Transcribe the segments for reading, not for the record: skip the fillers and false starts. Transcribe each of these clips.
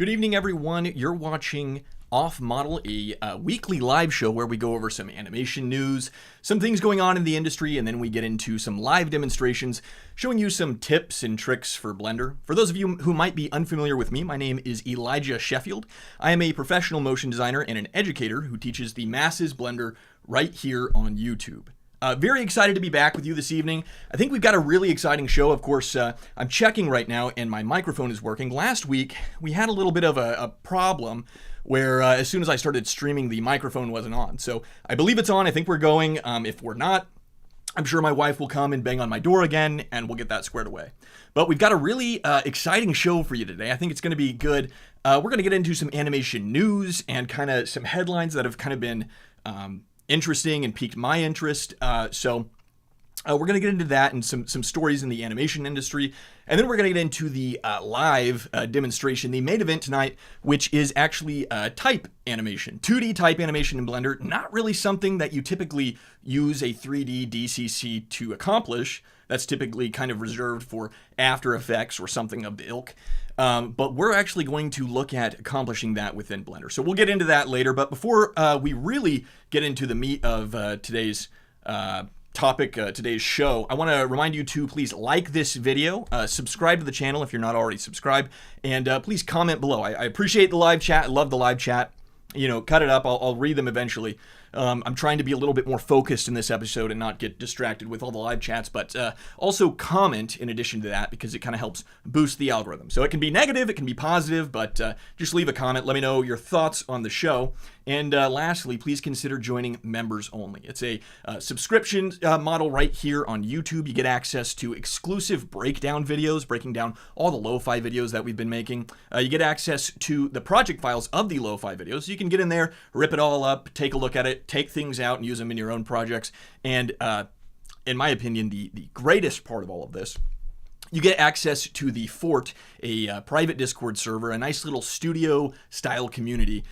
Good evening, everyone. You're watching Off Model, a weekly live show where we go over some animation news, some things going on in the industry, and then we get into some live demonstrations showing you some tips and tricks for Blender. For those of you who might be unfamiliar with me, my name is Elijah Sheffield. I am a professional motion designer and an educator who teaches the masses Blender right here on YouTube. Very excited to be back with you this evening. I think we've got a really exciting show. Of course, I'm checking right now and my microphone is working. Last week, we had a little bit of a problem where as soon as I started streaming, the microphone wasn't on. So I believe it's on. I think we're going. If we're not, I'm sure my wife will come and bang on my door again and we'll get that squared away. But we've got a really exciting show for you today. I think it's going to be good. We're going to get into some animation news and kind of some headlines that have kind of been interesting and piqued my interest. So we're going to get into that and some stories in the animation industry. And then we're going to get into the live demonstration, the main event tonight, which is actually type animation, 2D type animation in Blender. Not really something that you typically use a 3D DCC to accomplish. That's typically kind of reserved for After Effects or something of the ilk. But we're actually going to look at accomplishing that within Blender. So we'll get into that later. But before we really get into the meat of today's topic, today's show, I want to remind you to please like this video, subscribe to the channel if you're not already subscribed, and please comment below. I appreciate the live chat. I love the live chat. You know, cut it up. I'll read them eventually. I'm trying to be a little bit more focused in this episode and not get distracted with all the live chats, but also comment in addition to that because it kind of helps boost the algorithm. So it can be negative, it can be positive, but just leave a comment. Let me know your thoughts on the show. And lastly, please consider joining members only. It's a subscription model right here on YouTube. You get access to exclusive breakdown videos, breaking down all the lo-fi videos that we've been making. You get access to the project files of the lo-fi videos. So you can get in there, rip it all up, take a look at it, take things out and use them in your own projects. And in my opinion, the greatest part of all of this, you get access to the Fort, a private Discord server, a nice little studio style community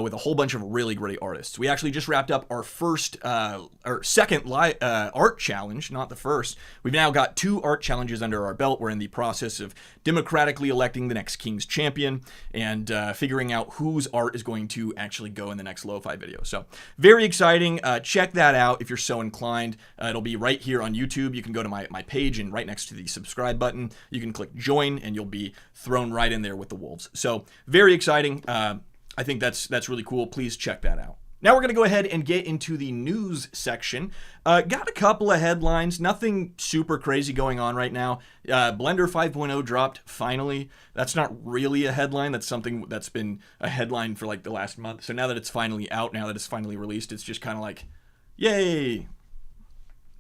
with a whole bunch of really great artists. We actually just wrapped up our second art challenge, not the first. We've now got 2 art challenges under our belt. We're in the process of democratically electing the next King's Champion and figuring out whose art is going to actually go in the next lo-fi video. So very exciting. Check that out if you're so inclined. It'll be right here on YouTube. You can go to my page and right next to the subscribe button, you can click join and you'll be thrown right in there with the wolves. So very exciting. I think that's really cool. Please check that out. Now we're going to go ahead and get into the news section. Got a couple of headlines. Nothing super crazy going on right now. Blender 5.0 dropped finally. That's not really a headline. That's something that's been a headline for like the last month. So now that it's finally out, now that it's finally released, it's just kind of like, yay.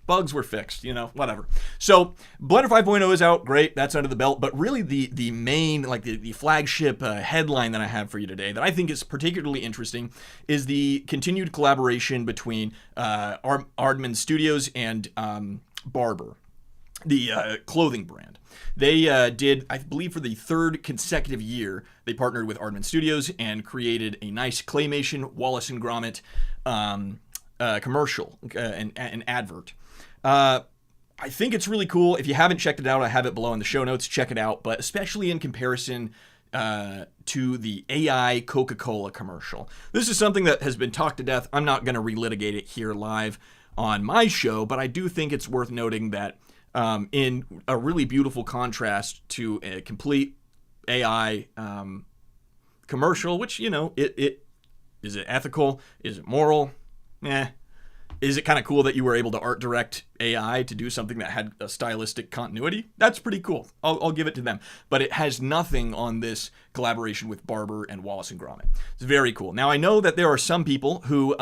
Bugs were fixed, you know, whatever. So Blender 5.0 is out, great, that's under the belt, but really the main, like the flagship headline that I have for you today that I think is particularly interesting is the continued collaboration between Aardman Studios and Barber, the clothing brand. They did, I believe for the 3rd consecutive year, they partnered with Aardman Studios and created a nice claymation Wallace and Gromit commercial, an advert. I think it's really cool. If you haven't checked it out, I have it below in the show notes. Check it out. But especially in comparison to the AI Coca-Cola commercial. This is something that has been talked to death. I'm not going to relitigate it here live on my show, but I do think it's worth noting that in a really beautiful contrast to a complete AI commercial, which, you know, is it ethical? Is it moral? Is it kind of cool that you were able to art direct AI to do something that had a stylistic continuity? That's pretty cool. I'll give it to them. But it has nothing on this collaboration with Barber and Wallace and Gromit. It's very cool. Now, I know that there are some people who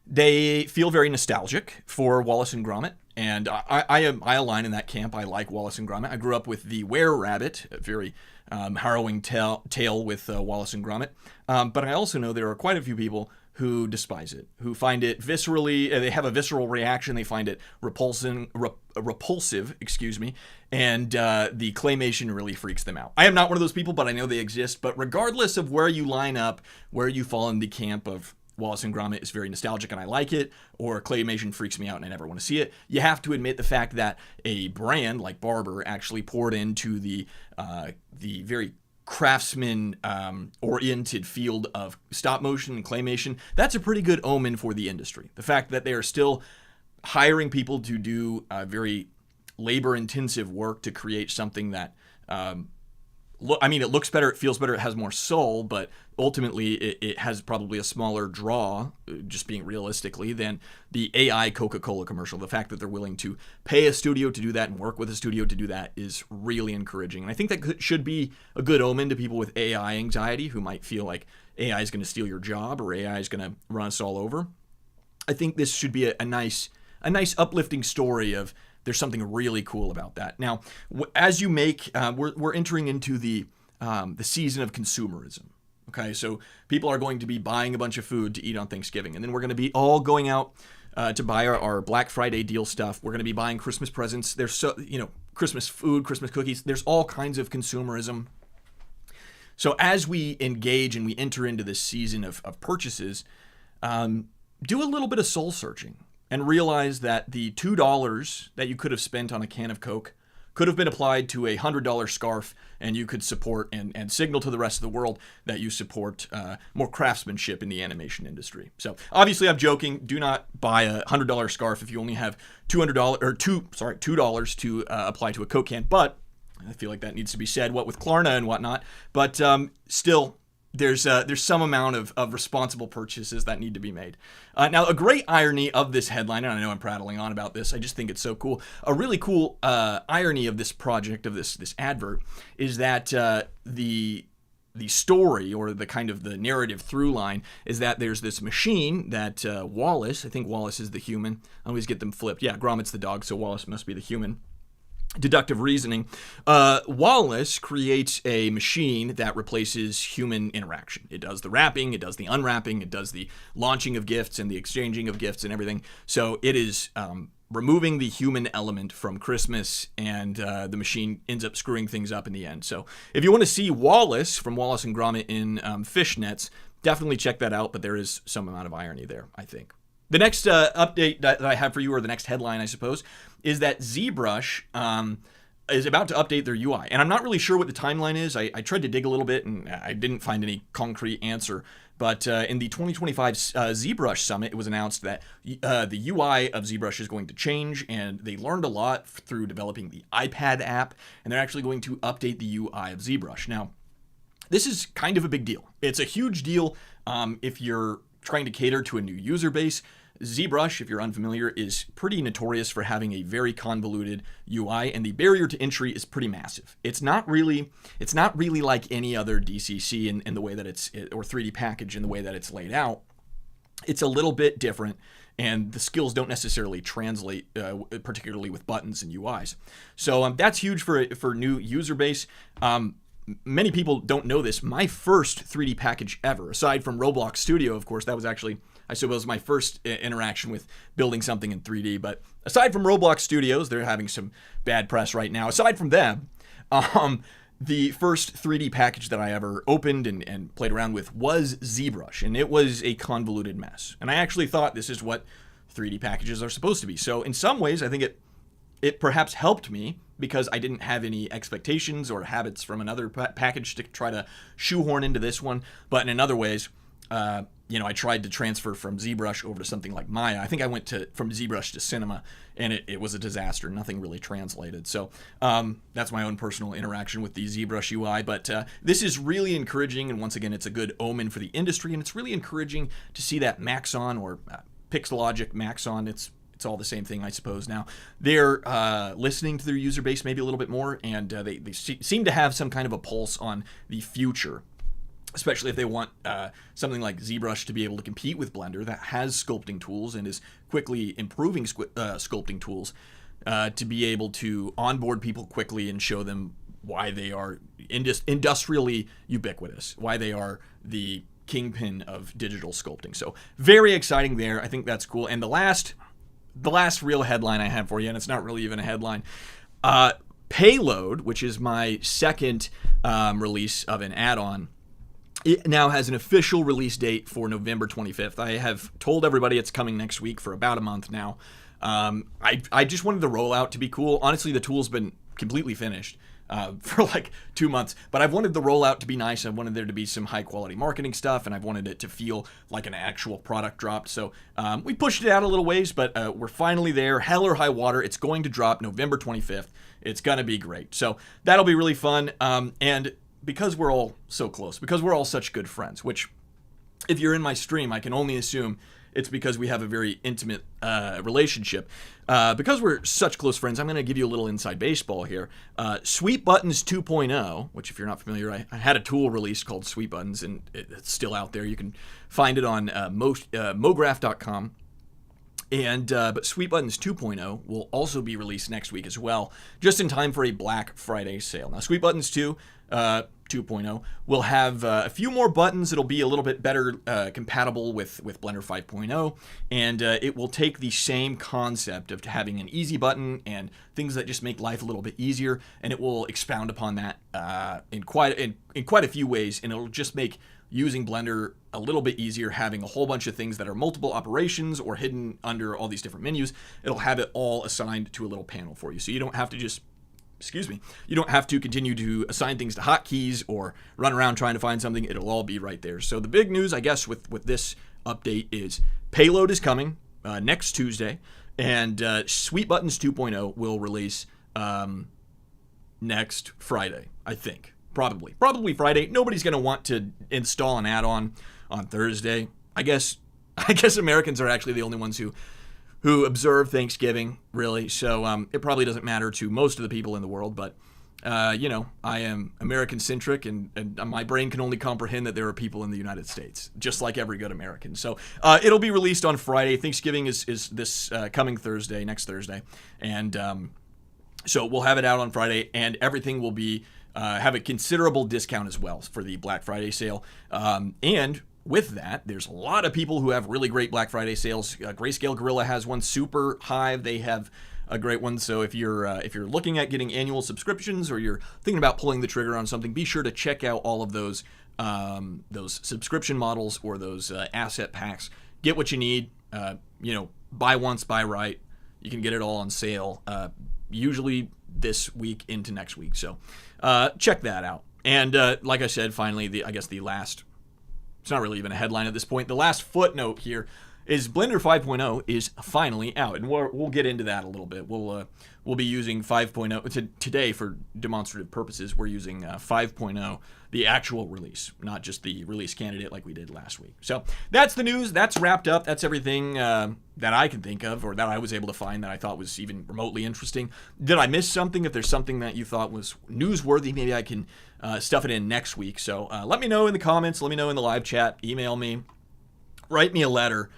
they feel very nostalgic for Wallace and Gromit. And I align in that camp. I like Wallace and Gromit. I grew up with the Were-Rabbit, a very harrowing tale with Wallace and Gromit. But I also know there are quite a few people who despise it, who find it viscerally, they have a visceral reaction, they find it repulsive, and the claymation really freaks them out. I am not one of those people, but I know they exist. But regardless of where you line up, where you fall in the camp of Wallace and Gromit is very nostalgic and I like it, or claymation freaks me out and I never want to see it, you have to admit the fact that a brand like Barber actually poured into the very craftsman oriented field of stop motion and claymation, that's a pretty good omen for the industry. The fact that they are still hiring people to do very labor intensive work to create something that it looks better, it feels better, it has more soul, but ultimately it has probably a smaller draw, just being realistically, than the AI Coca-Cola commercial. The fact that they're willing to pay a studio to do that and work with a studio to do that is really encouraging. And I think that should be a good omen to people with AI anxiety who might feel like AI is going to steal your job or AI is going to run us all over. I think this should be a nice uplifting story of there's something really cool about that. Now, as you make, we're entering into the season of consumerism. Okay, so people are going to be buying a bunch of food to eat on Thanksgiving, and then we're going to be all going out to buy our Black Friday deal stuff. We're going to be buying Christmas presents. There's Christmas food, Christmas cookies. There's all kinds of consumerism. So as we engage and we enter into this season of purchases, do a little bit of soul searching and realize that the $2 that you could have spent on a can of Coke could have been applied to a $100 scarf, and you could support and signal to the rest of the world that you support more craftsmanship in the animation industry. So obviously I'm joking. Do not buy a $100 scarf if you only have $2 to apply to a Coke can. But I feel like that needs to be said, what with Klarna and whatnot. But still, there's some amount of responsible purchases that need to be made. Now, a great irony of this headline, and I know I'm prattling on about this, I just think it's so cool. A really cool irony of this project, of this advert, is that the story, or the kind of the narrative through line, is that there's this machine that Wallace, I think Wallace is the human, I always get them flipped. Yeah, Gromit's the dog, so Wallace must be the human. Deductive reasoning. Wallace creates a machine that replaces human interaction. It does the wrapping, it does the unwrapping, it does the launching of gifts and the exchanging of gifts and everything. So it is removing the human element from Christmas, and the machine ends up screwing things up in the end. So if you want to see Wallace from Wallace and Gromit in fishnets, definitely check that out, but there is some amount of irony there, I think. The next update that I have for you, or the next headline, I suppose, is that ZBrush is about to update their UI. And I'm not really sure what the timeline is. I tried to dig a little bit, and I didn't find any concrete answer. But in the 2025 ZBrush Summit, it was announced that the UI of ZBrush is going to change, and they learned a lot through developing the iPad app, and they're actually going to update the UI of ZBrush. Now, this is kind of a big deal. It's a huge deal if you're trying to cater to a new user base. ZBrush, if you're unfamiliar, is pretty notorious for having a very convoluted UI, and the barrier to entry is pretty massive. It's not really like any other DCC in the way that or 3D package in the way that it's laid out. It's a little bit different, and the skills don't necessarily translate, particularly with buttons and UIs. So that's huge for new user base. Many people don't know this. My first 3D package ever, aside from Roblox Studio, of course, that was actually, I suppose, my first interaction with building something in 3D. But aside from Roblox Studios, they're having some bad press right now. Aside from them, the first 3D package that I ever opened and played around with was ZBrush, and it was a convoluted mess. And I actually thought this is what 3D packages are supposed to be. So in some ways, I think it perhaps helped me, because I didn't have any expectations or habits from another package to try to shoehorn into this one. But in other ways, I tried to transfer from ZBrush over to something like Maya. I think I went from ZBrush to Cinema, and it was a disaster. Nothing really translated. So that's my own personal interaction with the ZBrush UI. But this is really encouraging, and once again, it's a good omen for the industry, and it's really encouraging to see that Maxon, or Pixelogic Maxon, it's all the same thing, I suppose now. They're listening to their user base maybe a little bit more, and they seem to have some kind of a pulse on the future, especially if they want something like ZBrush to be able to compete with Blender, that has sculpting tools and is quickly improving sculpting tools, to be able to onboard people quickly and show them why they are industrially ubiquitous, why they are the kingpin of digital sculpting. So very exciting there. I think that's cool. And the last real headline I have for you, and it's not really even a headline, Payload, which is my second release of an add-on, it now has an official release date for November 25th. I have told everybody it's coming next week for about a month now. I just wanted the rollout to be cool. Honestly, the tool's been completely finished. for like 2 months. But I've wanted the rollout to be nice. I wanted there to be some high quality marketing stuff, and I've wanted it to feel like an actual product dropped. So we pushed it out a little ways, but we're finally there. Hell or high water. It's going to drop November 25th. It's going to be great. So that'll be really fun. And because we're all so close, because we're all such good friends, which if you're in my stream, I can only assume it's because we have a very intimate relationship. Because we're such close friends, I'm going to give you a little inside baseball here. Sweet Buttons 2.0, which if you're not familiar, I had a tool released called Sweet Buttons, and it's still out there. You can find it on mograph.com. But Sweet Buttons 2.0 will also be released next week as well, just in time for a Black Friday sale. Now, Sweet Buttons 2.0 will have a few more buttons. It'll be a little bit better compatible with Blender 5.0, and it will take the same concept of having an easy button and things that just make life a little bit easier, and it will expound upon that in quite a few ways, and it'll just make using Blender a little bit easier, having a whole bunch of things that are multiple operations or hidden under all these different menus. It'll have it all assigned to a little panel for you, so you don't have to just you don't have to continue to assign things to hotkeys or run around trying to find something. It'll all be right there. So the big news, I guess, with this update is Payload is coming next Tuesday, and Sweet Buttons 2.0 will release next Friday, I think. Probably Friday. Nobody's going to want to install an add-on on Thursday. I guess Americans are actually the only ones who observe Thanksgiving, really. So it probably doesn't matter to most of the people in the world, but I am American-centric, and my brain can only comprehend that there are people in the United States, just like every good American. So it'll be released on Friday. Thanksgiving is this coming Thursday, next Thursday, and so we'll have it out on Friday, and everything will be have a considerable discount as well for the Black Friday sale. And with that, there's a lot of people who have really great Black Friday sales. Grayscale Gorilla has one. Super Hive, they have a great one. So if you're looking at getting annual subscriptions, or you're thinking about pulling the trigger on something, be sure to check out all of those subscription models or those asset packs. Get what you need. Buy once, buy right. You can get it all on sale. Usually this week into next week. So check that out. And like I said, finally, the last, it's not really even a headline at this point, the last footnote here is Blender 5.0 is finally out, and we'll get into that a little bit. We'll be using 5.0 today for demonstrative purposes. We're using 5.0, the actual release, not just the release candidate like we did last week. So that's the news. That's wrapped up. That's everything that I can think of, or that I was able to find that I thought was even remotely interesting. Did I miss something? If there's something that you thought was newsworthy, maybe I can stuff it in next week. So let me know in the comments. Let me know in the live chat. Email me. Write me a letter.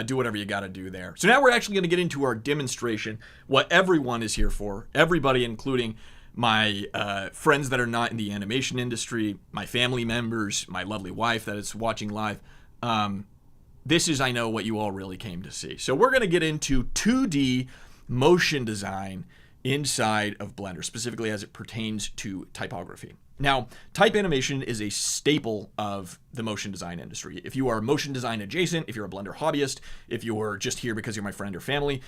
Do whatever you got to do there. So now we're actually going to get into our demonstration, what everyone is here for, everybody, including my friends that are not in the animation industry, my family members, my lovely wife that is watching live. This is, I know, what you all really came to see. So we're going to get into 2D motion design inside of Blender, specifically as it pertains to typography. Now, type animation is a staple of the motion design industry. If you are motion design adjacent, if you're a Blender hobbyist, if you're just here because you're my friend or family,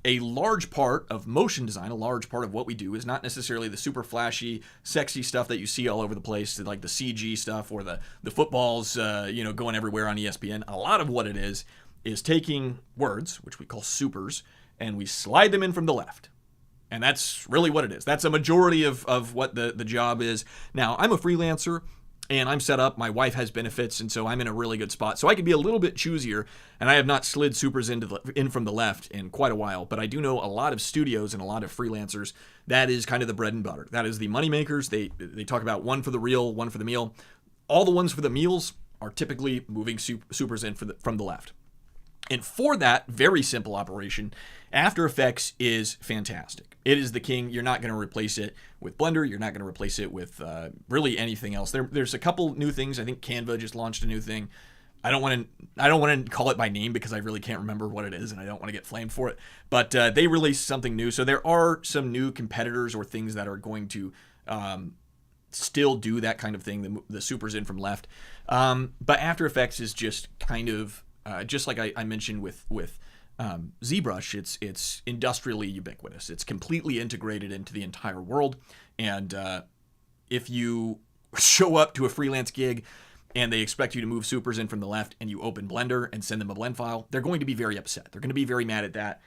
a large part of motion design, a large part of what we do is not necessarily the super flashy, sexy stuff that you see all over the place, like the CG stuff or the footballs, going everywhere on ESPN. A lot of what it is taking words, which we call supers, and we slide them in from the left. And that's really what it is. That's a majority of what the job is. Now, I'm a freelancer, and I'm set up. My wife has benefits, and so I'm in a really good spot. So I can be a little bit choosier, and I have not slid supers in from the left in quite a while. But I do know a lot of studios and a lot of freelancers. That is kind of the bread and butter. That is the money makers. They talk about one for the reel, one for the meal. All the ones for the meals are typically moving supers in from the left. And for that very simple operation, After Effects is fantastic. It is the king. You're not going to replace it with Blender. You're not going to replace it with really anything else. There's a couple new things. I think Canva just launched a new thing. I don't want to call it by name because I really can't remember what it is, and I don't want to get flamed for it. But they released something new. So there are some new competitors or things that are going to still do that kind of thing, the supers in from left. But After Effects is just kind of just like I mentioned with ZBrush, it's industrially ubiquitous. It's completely integrated into the entire world, And if you show up to a freelance gig and they expect you to move supers in from the left and you open Blender and send them a blend file, they're going to be very upset. They're going to be very mad at that.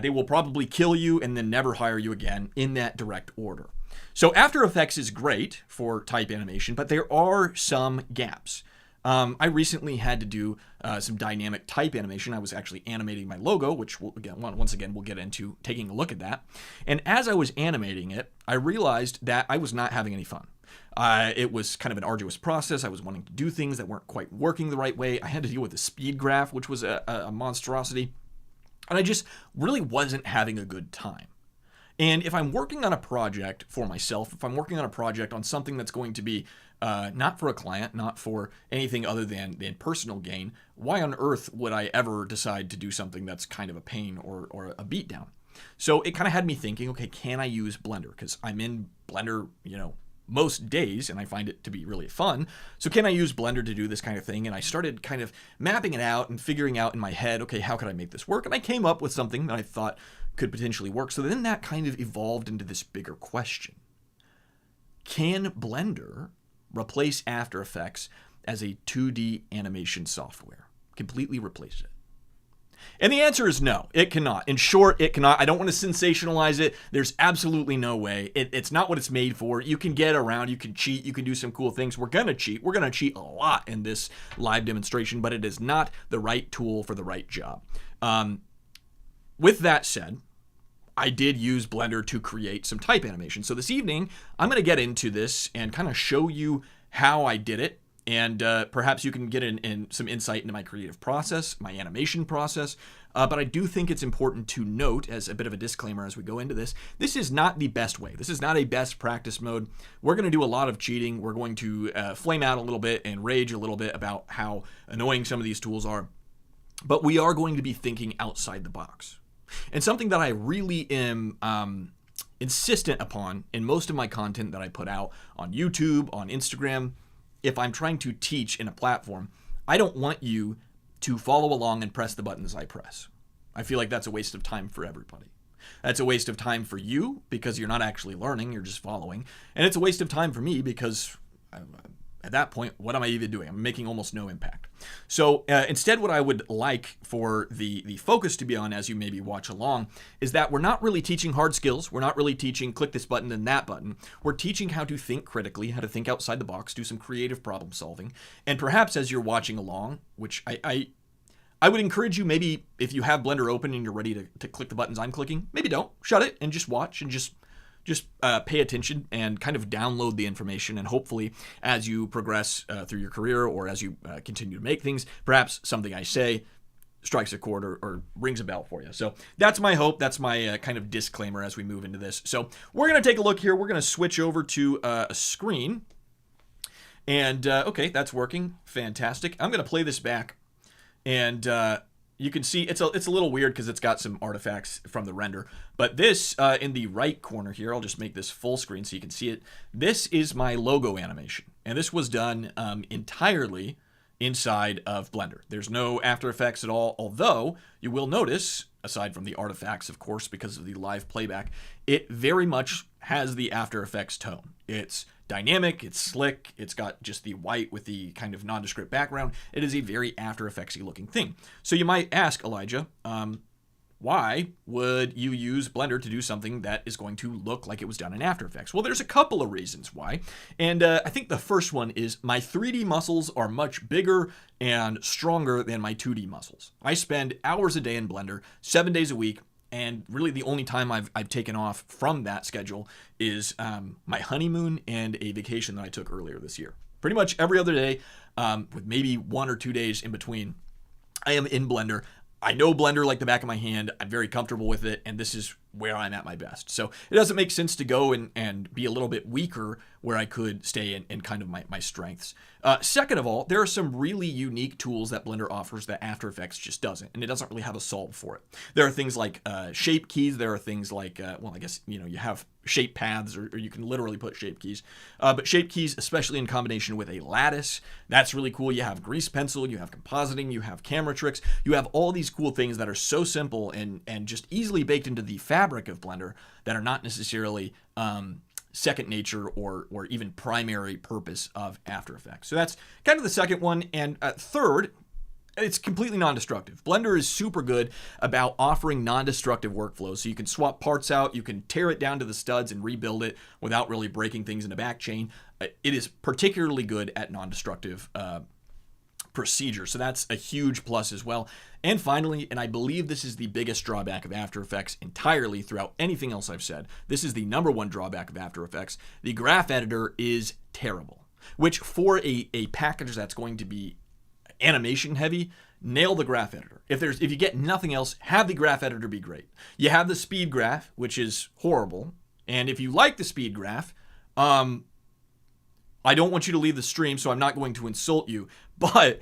They will probably kill you and then never hire you again in that direct order. So After Effects is great for type animation, but there are some gaps. I recently had to do some dynamic type animation. I was actually animating my logo, which once again we'll get into taking a look at that. And as I was animating it, I realized that I was not having any fun. It was kind of an arduous process. I was wanting to do things that weren't quite working the right way. I had to deal with the speed graph, which was a monstrosity. And I just really wasn't having a good time. And if I'm working on a project for myself, if I'm working on a project on something that's going to be not for a client, not for anything other than personal gain, why on earth would I ever decide to do something that's kind of a pain or a beatdown? So it kind of had me thinking, okay, can I use Blender? Because I'm in Blender, most days, and I find it to be really fun. So can I use Blender to do this kind of thing? And I started kind of mapping it out and figuring out in my head, okay, how could I make this work? And I came up with something that I thought could potentially work. So then that kind of evolved into this bigger question. Can Blender replace After Effects as a 2D animation software? Completely replace it? And the answer is no, it cannot. In short, it cannot. I don't want to sensationalize it. There's absolutely no way. It's not what it's made for. You can get around, you can cheat, you can do some cool things. We're going to cheat. We're going to cheat a lot in this live demonstration, but it is not the right tool for the right job. With that said, I did use Blender to create some type animation. So this evening, I'm going to get into this and kind of show you how I did it. And perhaps you can get in some insight into my creative process, my animation process. But I do think it's important to note, as a bit of a disclaimer as we go into this, this is not the best way. This is not a best practice mode. We're going to do a lot of cheating. We're going to flame out a little bit and rage a little bit about how annoying some of these tools are. But we are going to be thinking outside the box. And something that I really am insistent upon in most of my content that I put out on YouTube, on Instagram, if I'm trying to teach in a platform, I don't want you to follow along and press the buttons I press. I feel like that's a waste of time for everybody. That's a waste of time for you because you're not actually learning, you're just following. And it's a waste of time for me because at that point, what am I even doing? I'm making almost no impact. So instead, what I would like for the focus to be on as you maybe watch along is that we're not really teaching hard skills. We're not really teaching click this button and that button. We're teaching how to think critically, how to think outside the box, do some creative problem solving. And perhaps as you're watching along, which I would encourage you, maybe if you have Blender open and you're ready to click the buttons I'm clicking, maybe don't. Shut it and just watch and just pay attention and kind of download the information. And hopefully as you progress through your career or as you continue to make things, perhaps something I say strikes a chord or rings a bell for you. So that's my hope. That's my kind of disclaimer as we move into this. So we're going to take a look here. We're going to switch over to a screen. And okay, that's working. Fantastic. I'm going to play this back. And you can see it's a little weird because it's got some artifacts from the render. But this in the right corner here, I'll just make this full screen so you can see it. This is my logo animation. And this was done entirely inside of Blender. There's no After Effects at all, although you will notice, aside from the artifacts, of course, because of the live playback, it very much has the After Effects tone. It's dynamic, it's slick, it's got just the white with the kind of nondescript background. It is a very After Effects-y looking thing. So you might ask, Elijah, why would you use Blender to do something that is going to look like it was done in After Effects? Well, there's a couple of reasons why. And I think the first one is my 3D muscles are much bigger and stronger than my 2D muscles. I spend hours a day in Blender, 7 days a week, and really the only time I've taken off from that schedule is my honeymoon and a vacation that I took earlier this year. Pretty much every other day, with maybe 1 or 2 days in between, I am in Blender. I know Blender like the back of my hand. I'm very comfortable with it, and this is where I'm at my best. So it doesn't make sense to go and be a little bit weaker where I could stay in kind of my strengths. Second of all, there are some really unique tools that Blender offers that After Effects just doesn't, and it doesn't really have a solve for it. There are things like shape keys. There are things like, well, I guess, you have shape paths, or you can literally put shape keys. But shape keys, especially in combination with a lattice, that's really cool. You have grease pencil, you have compositing, you have camera tricks, you have all these cool things that are so simple and just easily baked into the fabric of Blender that are not necessarily second nature or even primary purpose of After Effects. So that's kind of the second one. And third, it's completely non-destructive. Blender is super good about offering non-destructive workflows. So you can swap parts out, you can tear it down to the studs and rebuild it without really breaking things in a backchain. It is particularly good at non-destructive procedure. So that's a huge plus as well. And finally, and I believe this is the biggest drawback of After Effects entirely throughout anything else I've said, this is the number one drawback of After Effects. The graph editor is terrible, which for a package that's going to be animation heavy, nail the graph editor. If you get nothing else, have the graph editor be great. You have the speed graph, which is horrible. And if you like the speed graph, I don't want you to leave the stream, so I'm not going to insult you, but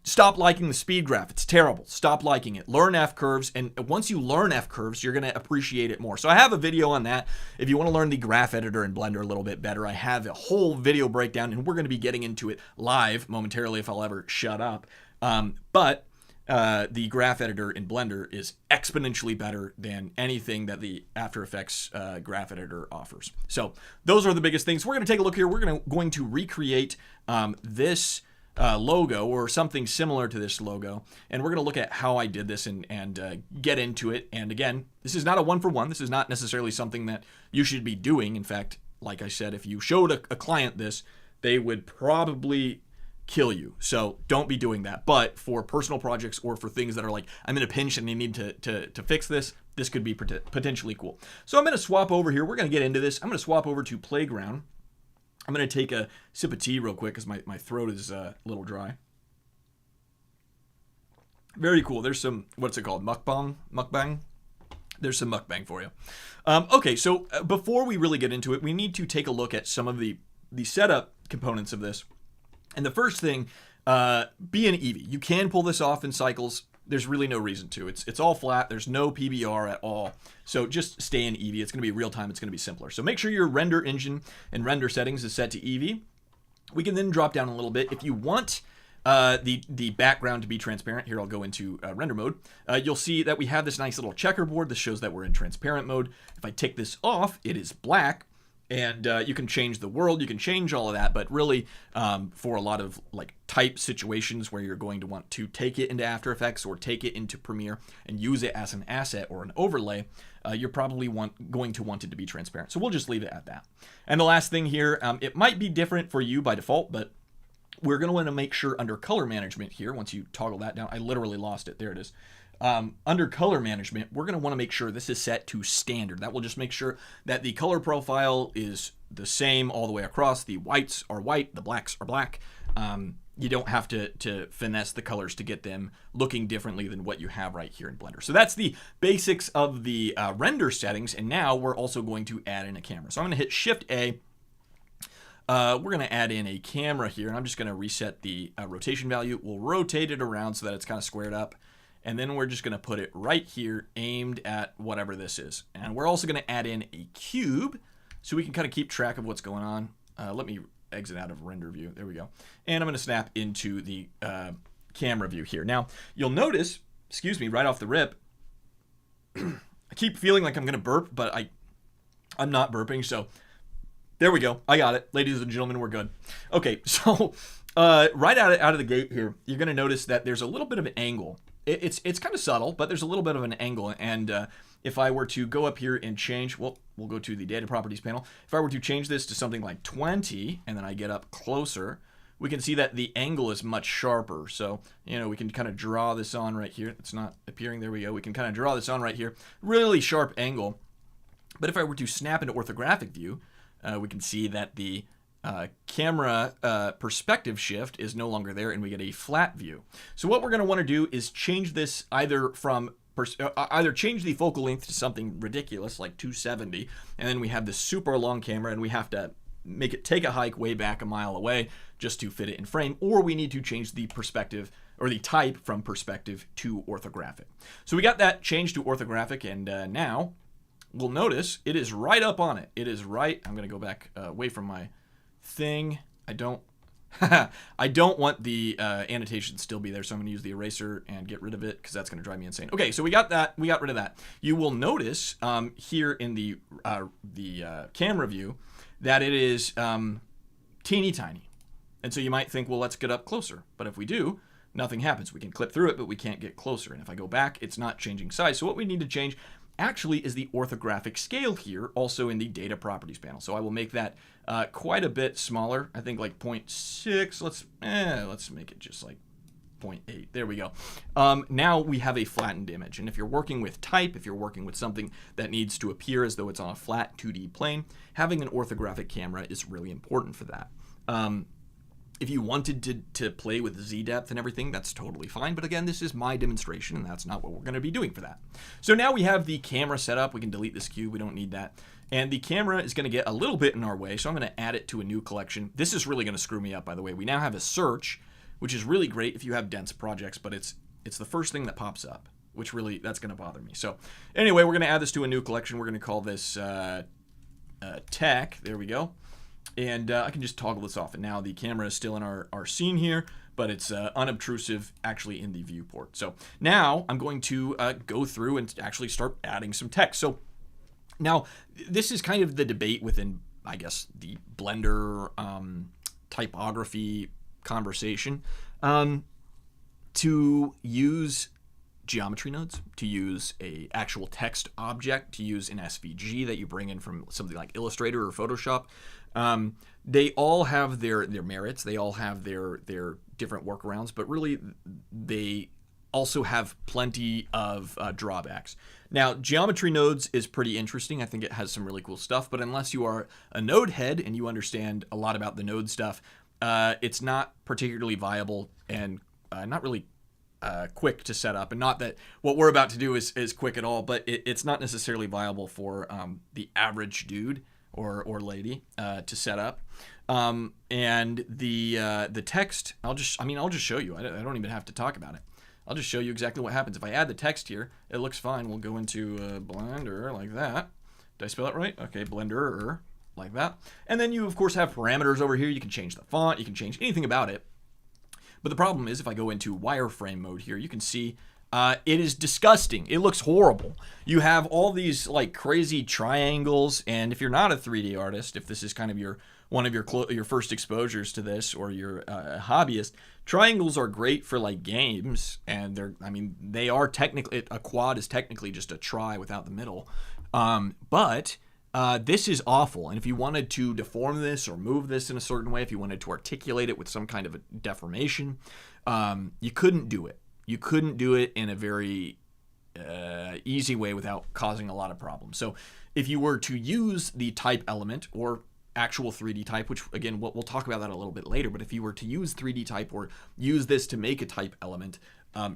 stop liking the speed graph. It's terrible. Stop liking it. Learn F-curves, and once you learn F-curves, you're going to appreciate it more. So I have a video on that. If you want to learn the graph editor in Blender a little bit better, I have a whole video breakdown, and we're going to be getting into it live momentarily if I'll ever shut up. But the graph editor in Blender is exponentially better than anything that the After Effects graph editor offers. So those are the biggest things. We're going to take a look here. We're going to recreate this logo or something similar to this logo, and we're going to look at how I did this and get into it. And again, this is not a one-for-one. This is not necessarily something that you should be doing. In fact, like I said, if you showed a client this, they would probably kill you. So don't be doing that. But for personal projects or for things that are like, I'm in a pinch and I need to fix this, this could be potentially cool. So I'm going to swap over here. We're going to get into this. I'm going to swap over to Playground. I'm going to take a sip of tea real quick because my throat is a little dry. Very cool. There's some, what's it called? Mukbang? There's some mukbang for you. Okay, so before we really get into it, we need to take a look at some of the setup components of this. And the first thing, be an Eevee. You can pull this off in cycles. There's really no reason to. It's all flat. There's no PBR at all. So just stay in Eevee. It's going to be real time. It's going to be simpler. So make sure your render engine and render settings is set to Eevee. We can then drop down a little bit. If you want the background to be transparent, here I'll go into render mode. You'll see that we have this nice little checkerboard. This shows that we're in transparent mode. If I take this off, it is black. And you can change the world, you can change all of that, but really for a lot of like type situations where you're going to want to take it into After Effects or take it into Premiere and use it as an asset or an overlay, you're probably going to want it to be transparent. So we'll just leave it at that. And the last thing here, it might be different for you by default, but we're going to want to make sure under color management here, once you toggle that down, I literally lost it, there it is. Under color management, we're going to want to make sure this is set to standard. That will just make sure that the color profile is the same all the way across. The whites are white, the blacks are black. You don't have to finesse the colors to get them looking differently than what you have right here in Blender. So that's the basics of the render settings, and now we're also going to add in a camera. So I'm going to hit Shift-A. We're going to add in a camera here, and I'm just going to reset the rotation value. We'll rotate it around so that it's kind of squared up. And then we're just going to put it right here aimed at whatever this is. And we're also going to add in a cube so we can kind of keep track of what's going on. Let me exit out of render view. There we go. And I'm going to snap into the camera view here. Now, you'll notice, excuse me, right off the rip, I keep feeling like I'm going to burp, but I'm not burping. So there we go. I got it. Ladies and gentlemen, we're good. Okay, so right out of the gate here, you're going to notice that there's a little bit of an angle. It's kind of subtle, but there's a little bit of an angle. And if I were to go up here and change, well, we'll go to the data properties panel. If I were to change this to something like 20, and then I get up closer, we can see that the angle is much sharper. So, you know, we can kind of draw this on right here. It's not appearing. There we go. We can kind of draw this on right here. Really sharp angle. But if I were to snap into orthographic view, we can see that the camera perspective shift is no longer there, and we get a flat view. So what we're going to want to do is change this either change the focal length to something ridiculous like 270, and then we have this super long camera, and we have to make it take a hike way back a mile away just to fit it in frame, or we need to change the perspective or the type from perspective to orthographic. So we got that changed to orthographic, and now we'll notice it is right up on it. It is right. I'm going to go back away from my thing. I don't want the annotation to still be there, so I'm going to use the eraser and get rid of it because that's going to drive me insane. Okay, so we got that. We got rid of that. You will notice here in the camera view that it is teeny tiny. And so you might think, well, let's get up closer. But if we do, nothing happens. We can clip through it, but we can't get closer. And if I go back, it's not changing size. So what we need to change actually is the orthographic scale here, also in the data properties panel. So I will make that quite a bit smaller. I think like 0.6. Let's make it just like 0.8. There we go. Now we have a flattened image. And if you're working with type, if you're working with something that needs to appear as though it's on a flat 2D plane, having an orthographic camera is really important for that. If you wanted to play with Z-depth and everything, that's totally fine. But again, this is my demonstration, and that's not what we're going to be doing for that. So now we have the camera set up. We can delete this cube. We don't need that. And the camera is going to get a little bit in our way, so I'm going to add it to a new collection. This is really going to screw me up, by the way. We now have a search, which is really great if you have dense projects, but it's the first thing that pops up, which really, that's going to bother me. So anyway, we're going to add this to a new collection. We're going to call this tech. There we go. And I can just toggle this off. And now the camera is still in our scene here, but it's unobtrusive actually in the viewport. So now I'm going to go through and actually start adding some text. So now this is kind of the debate within, I guess, the Blender typography conversation. To use geometry nodes, to use a actual text object, to use an SVG that you bring in from something like Illustrator or Photoshop. They all have their merits. They all have their different workarounds, but really they also have plenty of drawbacks. Now, geometry nodes is pretty interesting. I think it has some really cool stuff, but unless you are a node head and you understand a lot about the node stuff, it's not particularly viable and not really quick to set up. And not that what we're about to do is quick at all, but it's not necessarily viable for the average dude or lady to set up. And the text, I'll just show you. I don't even have to talk about it. I'll just show you exactly what happens. If I add the text here, it looks fine. We'll go into Blender like that. Did I spell it right? Okay, Blender like that. And then you, of course, have parameters over here. You can change the font. You can change anything about it. But the problem is if I go into wireframe mode here, you can see it is disgusting. It looks horrible. You have all these like crazy triangles, and if you're not a 3D artist, if this is kind of one of your first exposures to this, or you're a hobbyist, triangles are great for like games, and they are technically, a quad is technically just a tri without the middle. But this is awful, and if you wanted to deform this or move this in a certain way, if you wanted to articulate it with some kind of a deformation, you couldn't do it. You couldn't do it in a very easy way without causing a lot of problems. So if you were to use the type element or actual 3D type, which again, we'll talk about that a little bit later, but if you were to use 3D type or use this to make a type element,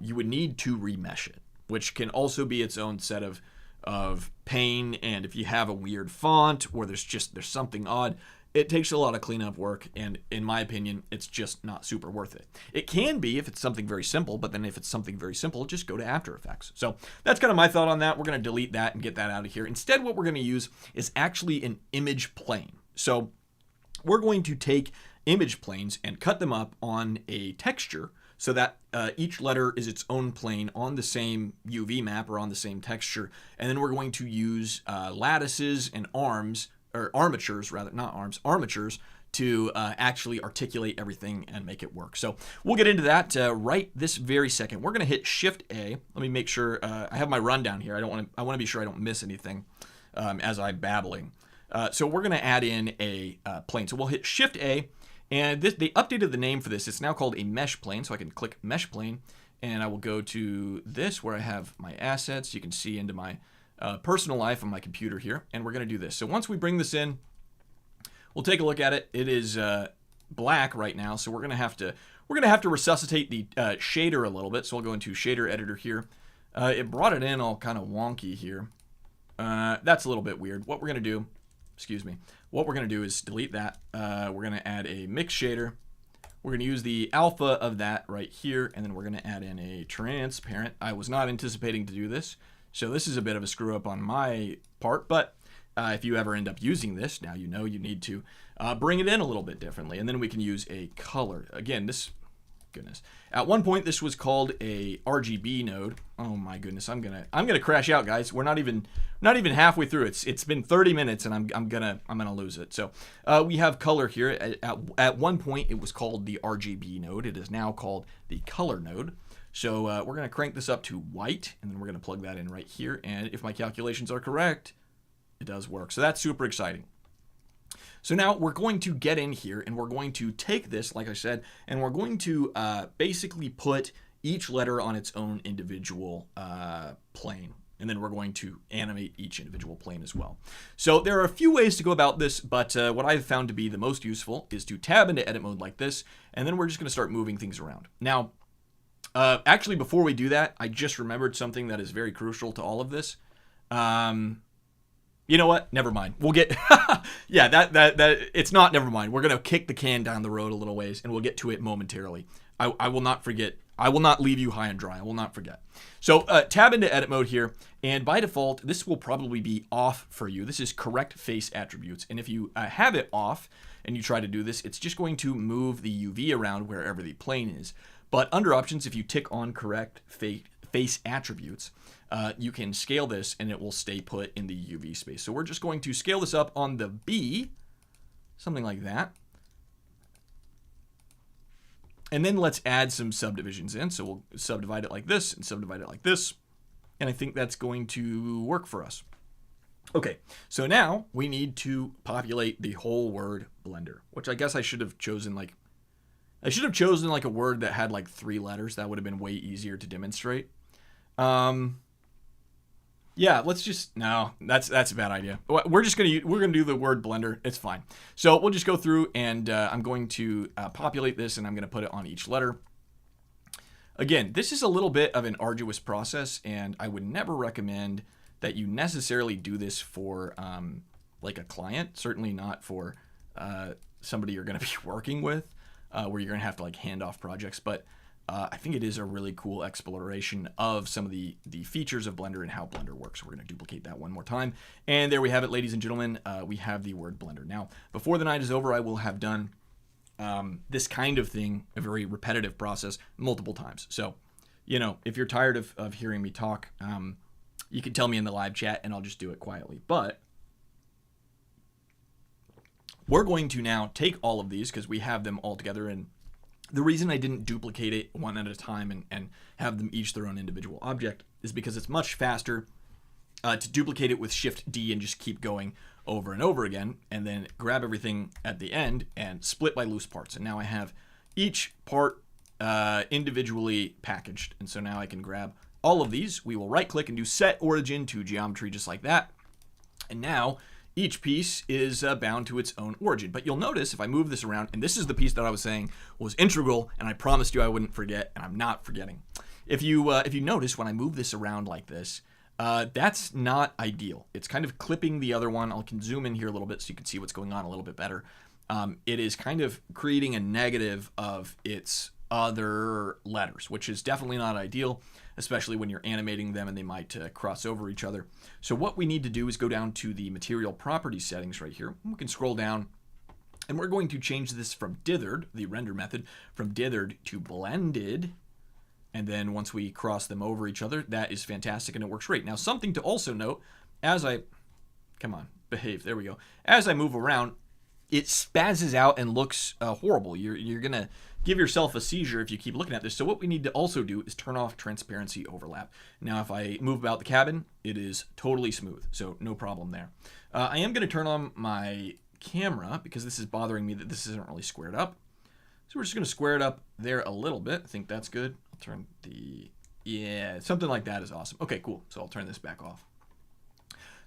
you would need to remesh it, which can also be its own set of pain. And if you have a weird font or there's something odd, it takes a lot of cleanup work, and in my opinion, it's just not super worth it. It can be if it's something very simple, but then if it's something very simple, just go to After Effects. So that's kind of my thought on that. We're going to delete that and get that out of here. Instead, what we're going to use is actually an image plane. So we're going to take image planes and cut them up on a texture so that each letter is its own plane on the same UV map or on the same texture. And then we're going to use lattices and armatures to actually articulate everything and make it work. So we'll get into that right this very second. We're going to hit Shift A. Let me make sure I have my rundown here. I want to be sure I don't miss anything as I'm babbling. So we're going to add in a plane. So we'll hit Shift A, and they updated the name for this. It's now called a mesh plane. So I can click mesh plane, and I will go to this where I have my assets. You can see into my personal life on my computer here, and we're going to do this. So once we bring this in, we'll take a look at it. It is black right now, so we're going to have to resuscitate the shader a little bit. So I'll go into shader editor here. It brought it in all kind of wonky here. That's a little bit weird. What we're going to do is delete that. We're going to add a mix shader. We're going to use the alpha of that right here, and then we're going to add in a transparent. I was not anticipating to do this, so this is a bit of a screw up on my part, but if you ever end up using this, now you know you need to bring it in a little bit differently. And then we can use a color. Again, this goodness. At one point, this was called a RGB node. Oh my goodness, I'm gonna crash out, guys. We're not even halfway through. It's been 30 minutes, and I'm gonna lose it. So we have color here. At one point, it was called the RGB node. It is now called the color node. So we're gonna crank this up to white, and then we're gonna plug that in right here. And if my calculations are correct, it does work. So that's super exciting. So now we're going to get in here and we're going to take this, like I said, and we're going to basically put each letter on its own individual plane. And then we're going to animate each individual plane as well. So there are a few ways to go about this, but what I've found to be the most useful is to tab into edit mode like this, and then we're just going to start moving things around. Now, actually, before we do that, I just remembered something that is very crucial to all of this. You know what? Never mind. We'll get, yeah, that it's not, never mind. We're going to kick the can down the road a little ways and we'll get to it momentarily. I will not forget. I will not leave you high and dry. I will not forget. So tab into edit mode here. And by default, this will probably be off for you. This is correct face attributes. And if you have it off and you try to do this, it's just going to move the UV around wherever the plane is. But under options, if you tick on correct face attributes, you can scale this and it will stay put in the UV space. So we're just going to scale this up on the B, something like that. And then let's add some subdivisions in. So we'll subdivide it like this and subdivide it like this. And I think that's going to work for us. Okay, so now we need to populate the whole word Blender, which I guess I should have chosen like a word that had like 3 letters. That would have been way easier to demonstrate. Yeah, let's just, no, that's a bad idea. We're gonna do the word Blender. It's fine. So we'll just go through and I'm going to populate this and I'm gonna put it on each letter. Again, this is a little bit of an arduous process and I would never recommend that you necessarily do this for like a client. Certainly not for somebody you're gonna be working with where you're gonna have to like hand off projects. But I think it is a really cool exploration of some of the features of Blender and how Blender works. We're going to duplicate that one more time. And there we have it, ladies and gentlemen. We have the word Blender. Now, before the night is over, I will have done this kind of thing, a very repetitive process, multiple times. So, you know, if you're tired of hearing me talk, you can tell me in the live chat and I'll just do it quietly. But we're going to now take all of these because we have them all together. And the reason I didn't duplicate it one at a time and have them each their own individual object is because it's much faster to duplicate it with Shift D and just keep going over and over again, and then grab everything at the end and split by loose parts. And now I have each part individually packaged. And so now I can grab all of these. We will right click and do set origin to geometry just like that. And now each piece is bound to its own origin. But you'll notice if I move this around, and this is the piece that I was saying was integral, and I promised you I wouldn't forget, and I'm not forgetting. If you notice when I move this around like this, that's not ideal. It's kind of clipping the other one. I can zoom in here a little bit so you can see what's going on a little bit better. It is kind of creating a negative of its other letters, which is definitely not ideal, especially when you're animating them and they might cross over each other. So what we need to do is go down to the material properties settings right here. We can scroll down and we're going to change this from dithered, the render method, from dithered to blended. And then once we cross them over each other, that is fantastic and it works great. Now, something to also note, come on, behave, there we go. As I move around, it spazzes out and looks horrible. You're gonna give yourself a seizure if you keep looking at this. So what we need to also do is turn off transparency overlap. Now, if I move about the cabin, it is totally smooth, so no problem there. I am gonna turn on my camera because this is bothering me that this isn't really squared up. So we're just gonna square it up there a little bit. I think that's good. I'll turn yeah, something like that is awesome. Okay, cool. So I'll turn this back off.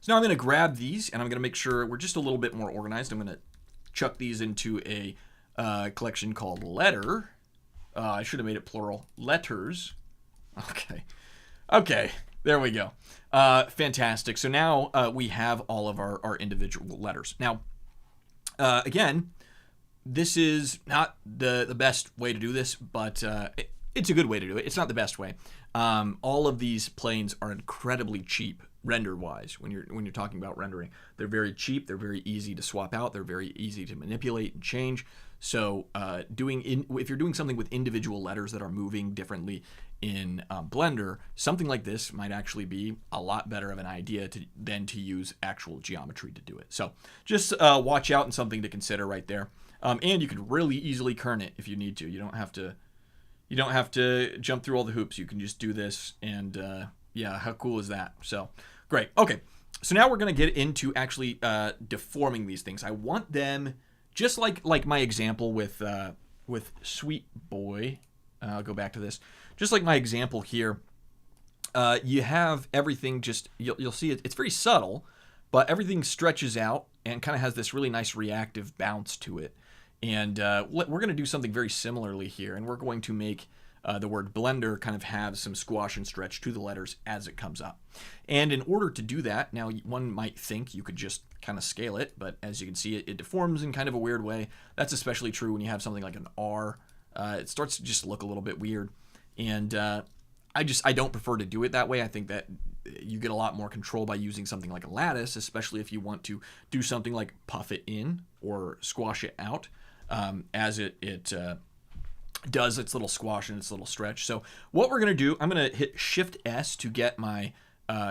So now I'm gonna grab these and I'm gonna make sure we're just a little bit more organized. I'm gonna chuck these into a collection called letter. I should have made it plural. Letters. Okay, there we go. Fantastic. So now we have all of our individual letters. Now, again, this is not the best way to do this, but it's a good way to do it. It's not the best way. All of these planes are incredibly cheap render-wise when you're talking about rendering. They're very cheap. They're very easy to swap out. They're very easy to manipulate and change. So if you're doing something with individual letters that are moving differently in Blender, something like this might actually be a lot better of an idea than to use actual geometry to do it. So just watch out, and something to consider right there. And you can really easily kern it if you need to. You don't have to jump through all the hoops. You can just do this, and yeah, how cool is that? So great. Okay, so now we're going to get into actually deforming these things. I want them just like my example with Sweet Boy. I'll go back to this. Just like my example here, you have everything just, you'll see it's very subtle, but everything stretches out and kind of has this really nice reactive bounce to it. And we're going to do something very similarly here, and we're going to make the word Blender kind of have some squash and stretch to the letters as it comes up. And in order to do that, now one might think you could just kind of scale it, but as you can see, it deforms in kind of a weird way. That's especially true when you have something like an R. It starts to just look a little bit weird. And I don't prefer to do it that way. I think that you get a lot more control by using something like a lattice, especially if you want to do something like puff it in or squash it out as it does its little squash and its little stretch. So what we're going to do, I'm going to hit Shift S to get my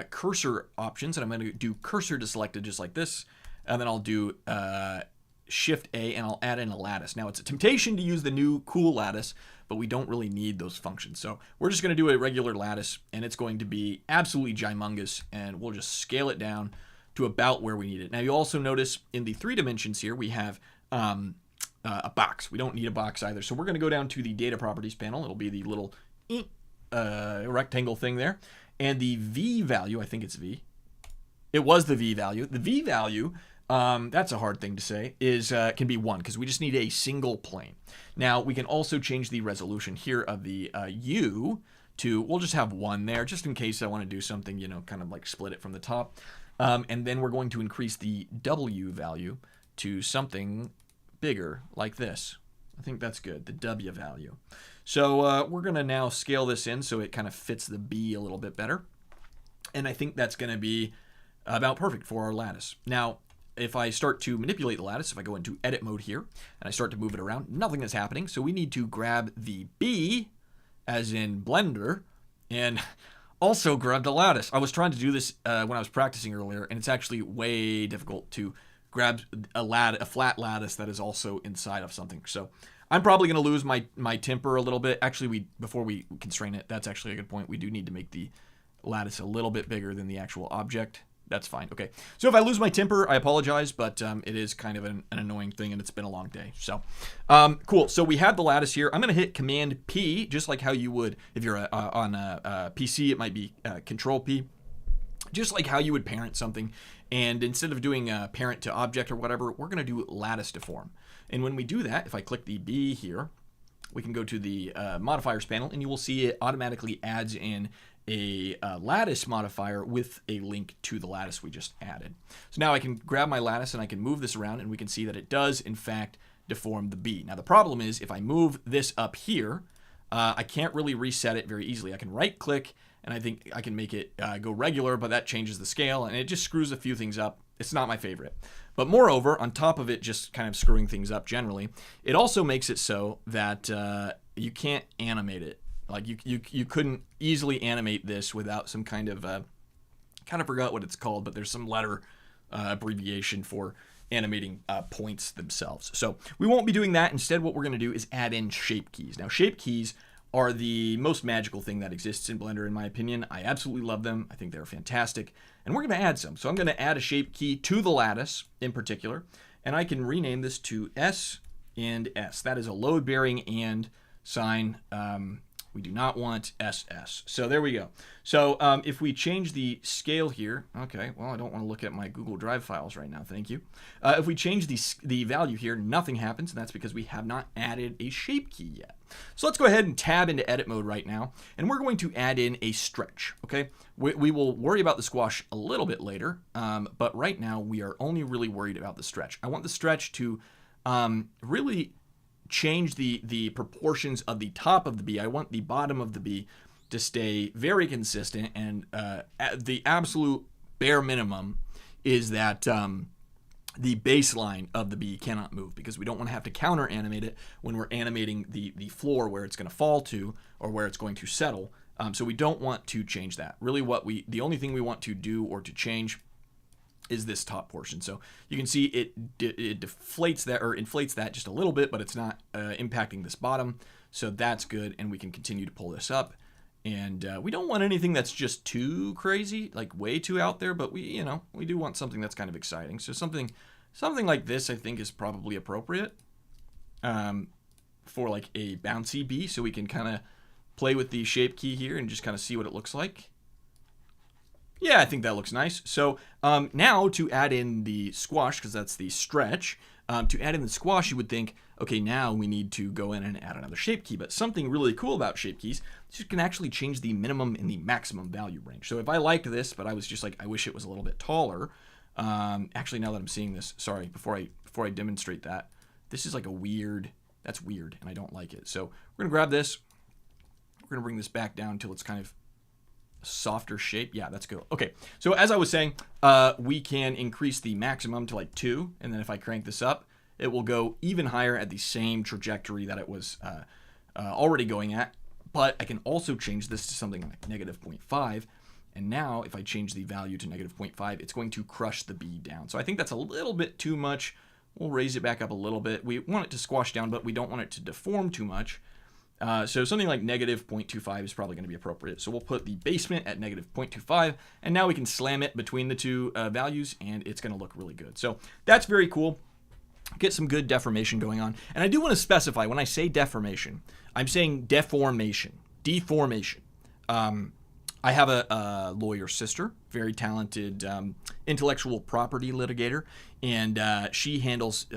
cursor options, and I'm going to do cursor to selected just like this, and then I'll do Shift A, and I'll add in a lattice. Now, it's a temptation to use the new cool lattice, but we don't really need those functions. So we're just going to do a regular lattice, and it's going to be absolutely gymongous, and we'll just scale it down to about where we need it. Now, you also notice in the 3 dimensions here, we have a box. We don't need a box either. So we're going to go down to the data properties panel. It'll be the little rectangle thing there. And the V value, I think it's V. It was the V value. The V value, that's a hard thing to say, is can be 1 because we just need a single plane. Now we can also change the resolution here of the U to, we'll just have 1 there just in case I want to do something, kind of like split it from the top. And then we're going to increase the W value to something bigger like this. I think that's good, the W value. So we're going to now scale this in so it kind of fits the B a little bit better. And I think that's going to be about perfect for our lattice. Now, if I start to manipulate the lattice, if I go into edit mode here and I start to move it around, nothing is happening. So we need to grab the B, as in Blender, and also grab the lattice. I was trying to do this when I was practicing earlier, and it's actually way difficult to grab a flat lattice that is also inside of something. So I'm probably going to lose my temper a little bit. Actually, before we constrain it, that's actually a good point. We do need to make the lattice a little bit bigger than the actual object. That's fine. Okay. So if I lose my temper, I apologize, but it is kind of an annoying thing, and it's been a long day. So cool. So we have the lattice here. I'm going to hit Command P, just like how you would if you're on a PC. It might be Control P, just like how you would parent something. And instead of doing parent to object or whatever, we're going to do lattice deform. And when we do that, if I click the B here, we can go to the modifiers panel, and you will see it automatically adds in a lattice modifier with a link to the lattice we just added. So now I can grab my lattice and I can move this around, and we can see that it does in fact deform the B. Now the problem is if I move this up here, I can't really reset it very easily. I can right click and I think I can make it go regular, but that changes the scale and it just screws a few things up. It's not my favorite. But moreover, on top of it just kind of screwing things up generally, it also makes it so that you can't animate it. Like you couldn't easily animate this without some kind of, kind of forgot what it's called, but there's some letter abbreviation for animating points themselves. So we won't be doing that. Instead, what we're going to do is add in shape keys. Now, shape keys are the most magical thing that exists in Blender, in my opinion. I absolutely love them. I think they're fantastic. And we're going to add some. So I'm going to add a shape key to the lattice in particular, and I can rename this to S and S. That is a load-bearing and sign. We do not want SS. So there we go. So if we change the scale here, okay, well, I don't want to look at my Google Drive files right now, thank you. If we change the value here, nothing happens, and that's because we have not added a shape key yet. So let's go ahead and tab into edit mode right now, and we're going to add in a stretch, okay? We will worry about the squash a little bit later, but right now we are only really worried about the stretch. I want the stretch to really change the proportions of the top of the B. I want the bottom of the B to stay very consistent, and the absolute bare minimum is that the baseline of the bee cannot move because we don't want to have to counter animate it when we're animating the floor where it's going to fall to or where it's going to settle. So we don't want to change that. Really the only thing we want to do or to change is this top portion. So you can see it deflates that or inflates that just a little bit, but it's not impacting this bottom. So that's good. And we can continue to pull this up. And we don't want anything that's just too crazy, like way too out there, but we do want something that's kind of exciting. So something like this, I think, is probably appropriate for like a bouncy bee. So we can kind of play with the shape key here and just kind of see what it looks like. Yeah, I think that looks nice. So now to add in the squash, because that's the stretch, to add in the squash, you would think, okay, now we need to go in and add another shape key. But something really cool about shape keys is you can actually change the minimum and the maximum value range. So if I liked this, but I was just like, I wish it was a little bit taller. Actually, now that I'm seeing this, sorry, before I demonstrate that, this is like that's weird, and I don't like it. So we're going to grab this. We're going to bring this back down until it's kind of softer shape. Yeah, that's good. Okay, so as I was saying, we can increase the maximum to like 2, and then if I crank this up, it will go even higher at the same trajectory that it was already going at. But I can also change this to something like -0.5, and now if I change the value to -0.5, it's going to crush the bee down. So I think that's a little bit too much. We'll raise it back up a little bit. We want it to squash down, but we don't want it to deform too much. So something like -0.25 is probably going to be appropriate. So we'll put the basement at -0.25, and now we can slam it between the two values, and it's going to look really good. So that's very cool. Get some good deformation going on. And I do want to specify, when I say deformation, I'm saying deformation. I have a lawyer sister, very talented intellectual property litigator, and she handles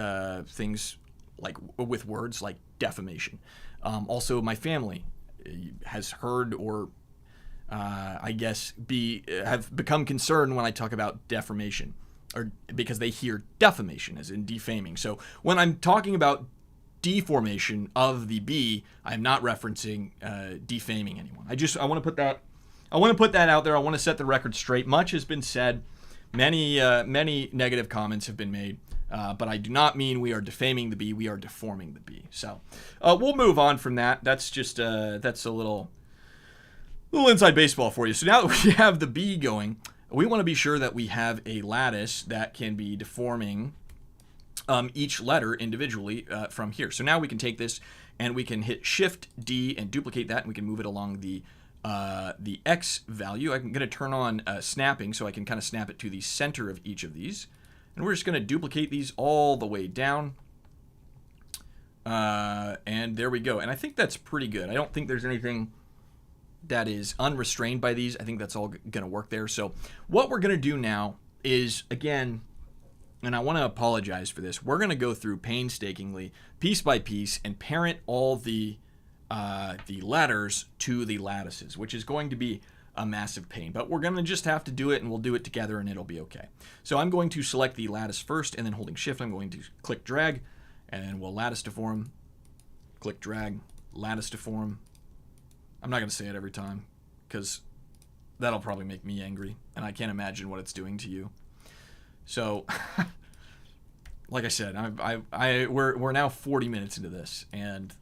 things like with words like defamation. Also, my family has heard or I guess have become concerned when I talk about deformation, or because they hear defamation as in defaming. So when I'm talking about deformation of the bee, I'm not referencing defaming anyone. I want to put that out there. I want to set the record straight. Much has been said. Many negative comments have been made. But I do not mean we are defaming the bee. We are deforming the bee. So we'll move on from that. That's just that's a little inside baseball for you. So now that we have the bee going, we want to be sure that we have a lattice that can be deforming each letter individually from here. So now we can take this and we can hit Shift D and duplicate that, and we can move it along the X value. I'm going to turn on snapping so I can kind of snap it to the center of each of these. And we're just going to duplicate these all the way down. And there we go. And I think that's pretty good. I don't think there's anything that is unrestrained by these. I think that's all going to work there. So what we're going to do now is, again, and I want to apologize for this, we're going to go through painstakingly, piece by piece, and parent all the letters to the lattices, which is going to be a massive pain, but we're going to just have to do it, and we'll do it together, and it'll be okay. So I'm going to select the lattice first, and then holding Shift, I'm going to click drag, and we'll lattice deform, click drag, lattice deform. I'm not going to say it every time because that'll probably make me angry, and I can't imagine what it's doing to you. So like I said, we're now 40 minutes into this, and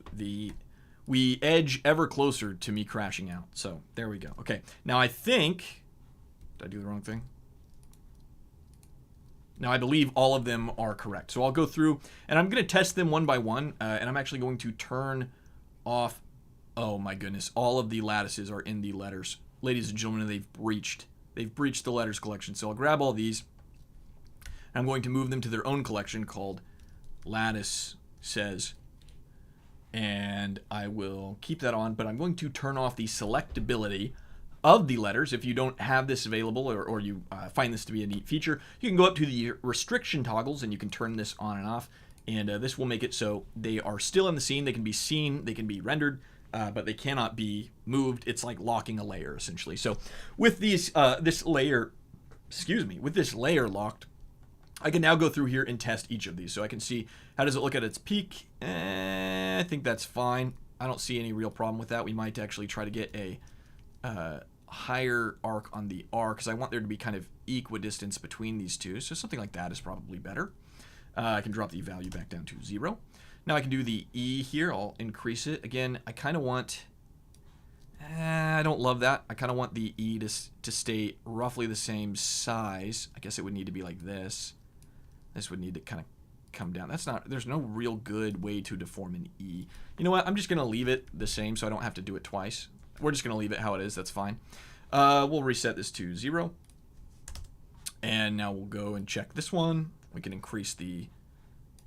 we edge ever closer to me crashing out. So there we go. Okay, now I think, did I do the wrong thing? Now I believe all of them are correct. So I'll go through and I'm going to test them one by one, and I'm actually going to turn off, oh my goodness, all of the lattices are in the letters. Ladies and gentlemen, they've breached the letters collection. So I'll grab all these. I'm going to move them to their own collection called Lattice Says. And I will keep that on, but I'm going to turn off the selectability of the letters. If you don't have this available, or you find this to be a neat feature, you can go up to the restriction toggles and you can turn this on and off, and this will make it so they are still in the scene. They can be seen, they can be rendered, but they cannot be moved. It's like locking a layer, essentially. So with these this layer locked, I can now go through here and test each of these. So I can see, how does it look at its peak? I think that's fine. I don't see any real problem with that. We might actually try to get a higher arc on the R, because I want there to be kind of equidistance between these two. So something like that is probably better. I can drop the value back down to 0. Now I can do the E here. I'll increase it. Again, I kind of want... I don't love that. I kind of want the E to stay roughly the same size. I guess it would need to be like this. This would need to kind of come down. There's no real good way to deform an E. You know what? I'm just going to leave it the same so I don't have to do it twice. We're just going to leave it how it is. That's fine. We'll reset this to 0. And now we'll go and check this one. We can increase the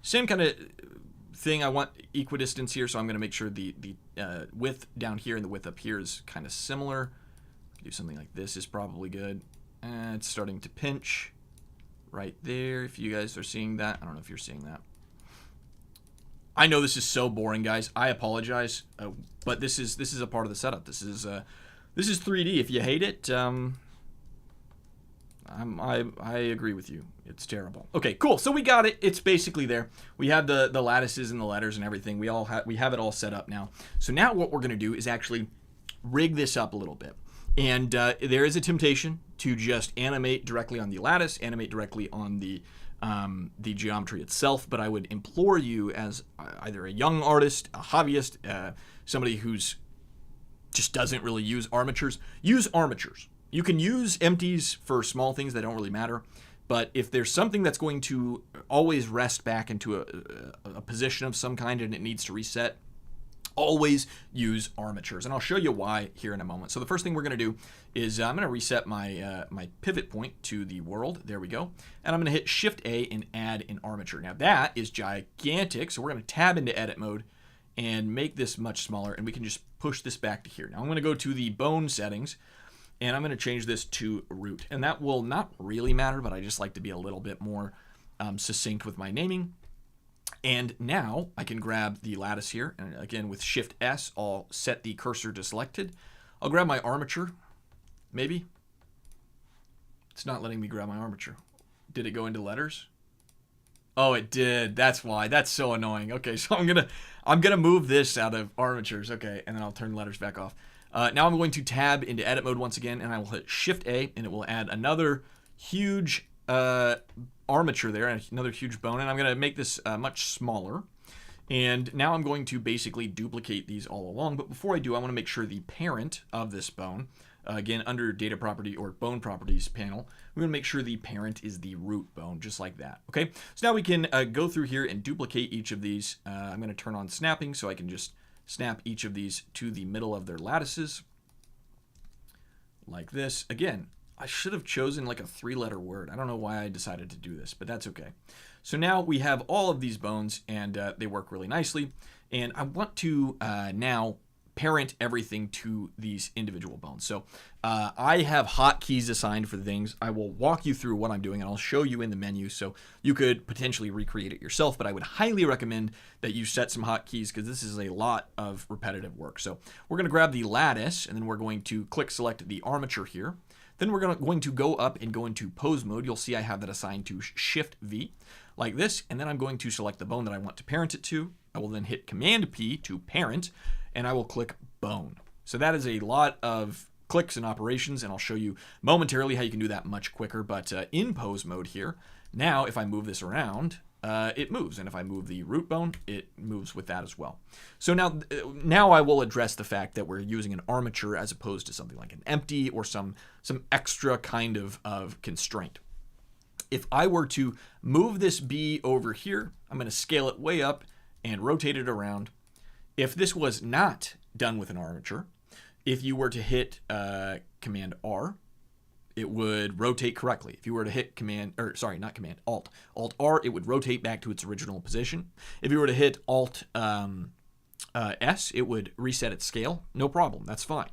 same kind of thing. I want equidistance here, so I'm going to make sure the width down here and the width up here is kind of similar. Do something like this is probably good. And it's starting to pinch right there. If you guys are seeing that, I don't know if you're seeing that. I know this is so boring, guys. I apologize, but this is a part of the setup. This is 3D. If you hate it, I agree with you. It's terrible. Okay, cool. So we got it. It's basically there. We have the lattices and the letters and everything. We have it all set up now. So now what we're going to do is actually rig this up a little bit. And there is a temptation to just animate directly on the lattice, animate directly on the geometry itself. But I would implore you, as either a young artist, a hobbyist, somebody who's just doesn't really use armatures, use armatures. You can use empties for small things that don't really matter, but if there's something that's going to always rest back into a position of some kind and it needs to reset, always use armatures. And I'll show you why here in a moment. So the first thing we're going to do is I'm going to reset my my pivot point to the world. There we go. And I'm going to hit Shift A and add an armature. Now that is gigantic, so we're going to tab into edit mode and make this much smaller, and we can just push this back to here. Now I'm going to go to the bone settings, and I'm going to change this to root. And that will not really matter, but I just like to be a little bit more succinct with my naming. And now I can grab the lattice here. And again, with Shift S, I'll set the cursor to selected. I'll grab my armature, maybe. It's not letting me grab my armature. Did it go into letters? Oh, it did. That's why. That's so annoying. Okay, so I'm gonna move this out of armatures. Okay, and then I'll turn letters back off. Now I'm going to tab into edit mode once again, and I will hit Shift A, and it will add another huge armature there, another huge bone, and I'm going to make this much smaller. And now I'm going to basically duplicate these all along, but before I do, I want to make sure the parent of this bone, again, under data property or bone properties panel, we want to make sure the parent is the root bone, just like that. Okay, so now we can go through here and duplicate each of these. I'm going to turn on snapping so I can just snap each of these to the middle of their lattices, like this. Again, I should have chosen like a 3-letter word. I don't know why I decided to do this, but that's okay. So now we have all of these bones, and they work really nicely. And I want to now parent everything to these individual bones. So I have hotkeys assigned for things. I will walk you through what I'm doing, and I'll show you in the menu, so you could potentially recreate it yourself, but I would highly recommend that you set some hotkeys because this is a lot of repetitive work. So we're going to grab the lattice, and then we're going to click select the armature here. Then we're going to go up and go into pose mode. You'll see I have that assigned to Shift V like this, and then I'm going to select the bone that I want to parent it to. I will then hit Command P to parent, and I will click bone. So that is a lot of clicks and operations, and I'll show you momentarily how you can do that much quicker. But in pose mode here, now if I move this around, it moves, and if I move the root bone, it moves with that as well. So now I will address the fact that we're using an armature as opposed to something like an empty or some extra kind of constraint. If I were to move this B over here, I'm going to scale it way up and rotate it around. If this was not done with an armature, if you were to hit Command R, it would rotate correctly. If you were to hit Alt R, it would rotate back to its original position. If you were to hit Alt S, it would reset its scale. No problem, that's fine.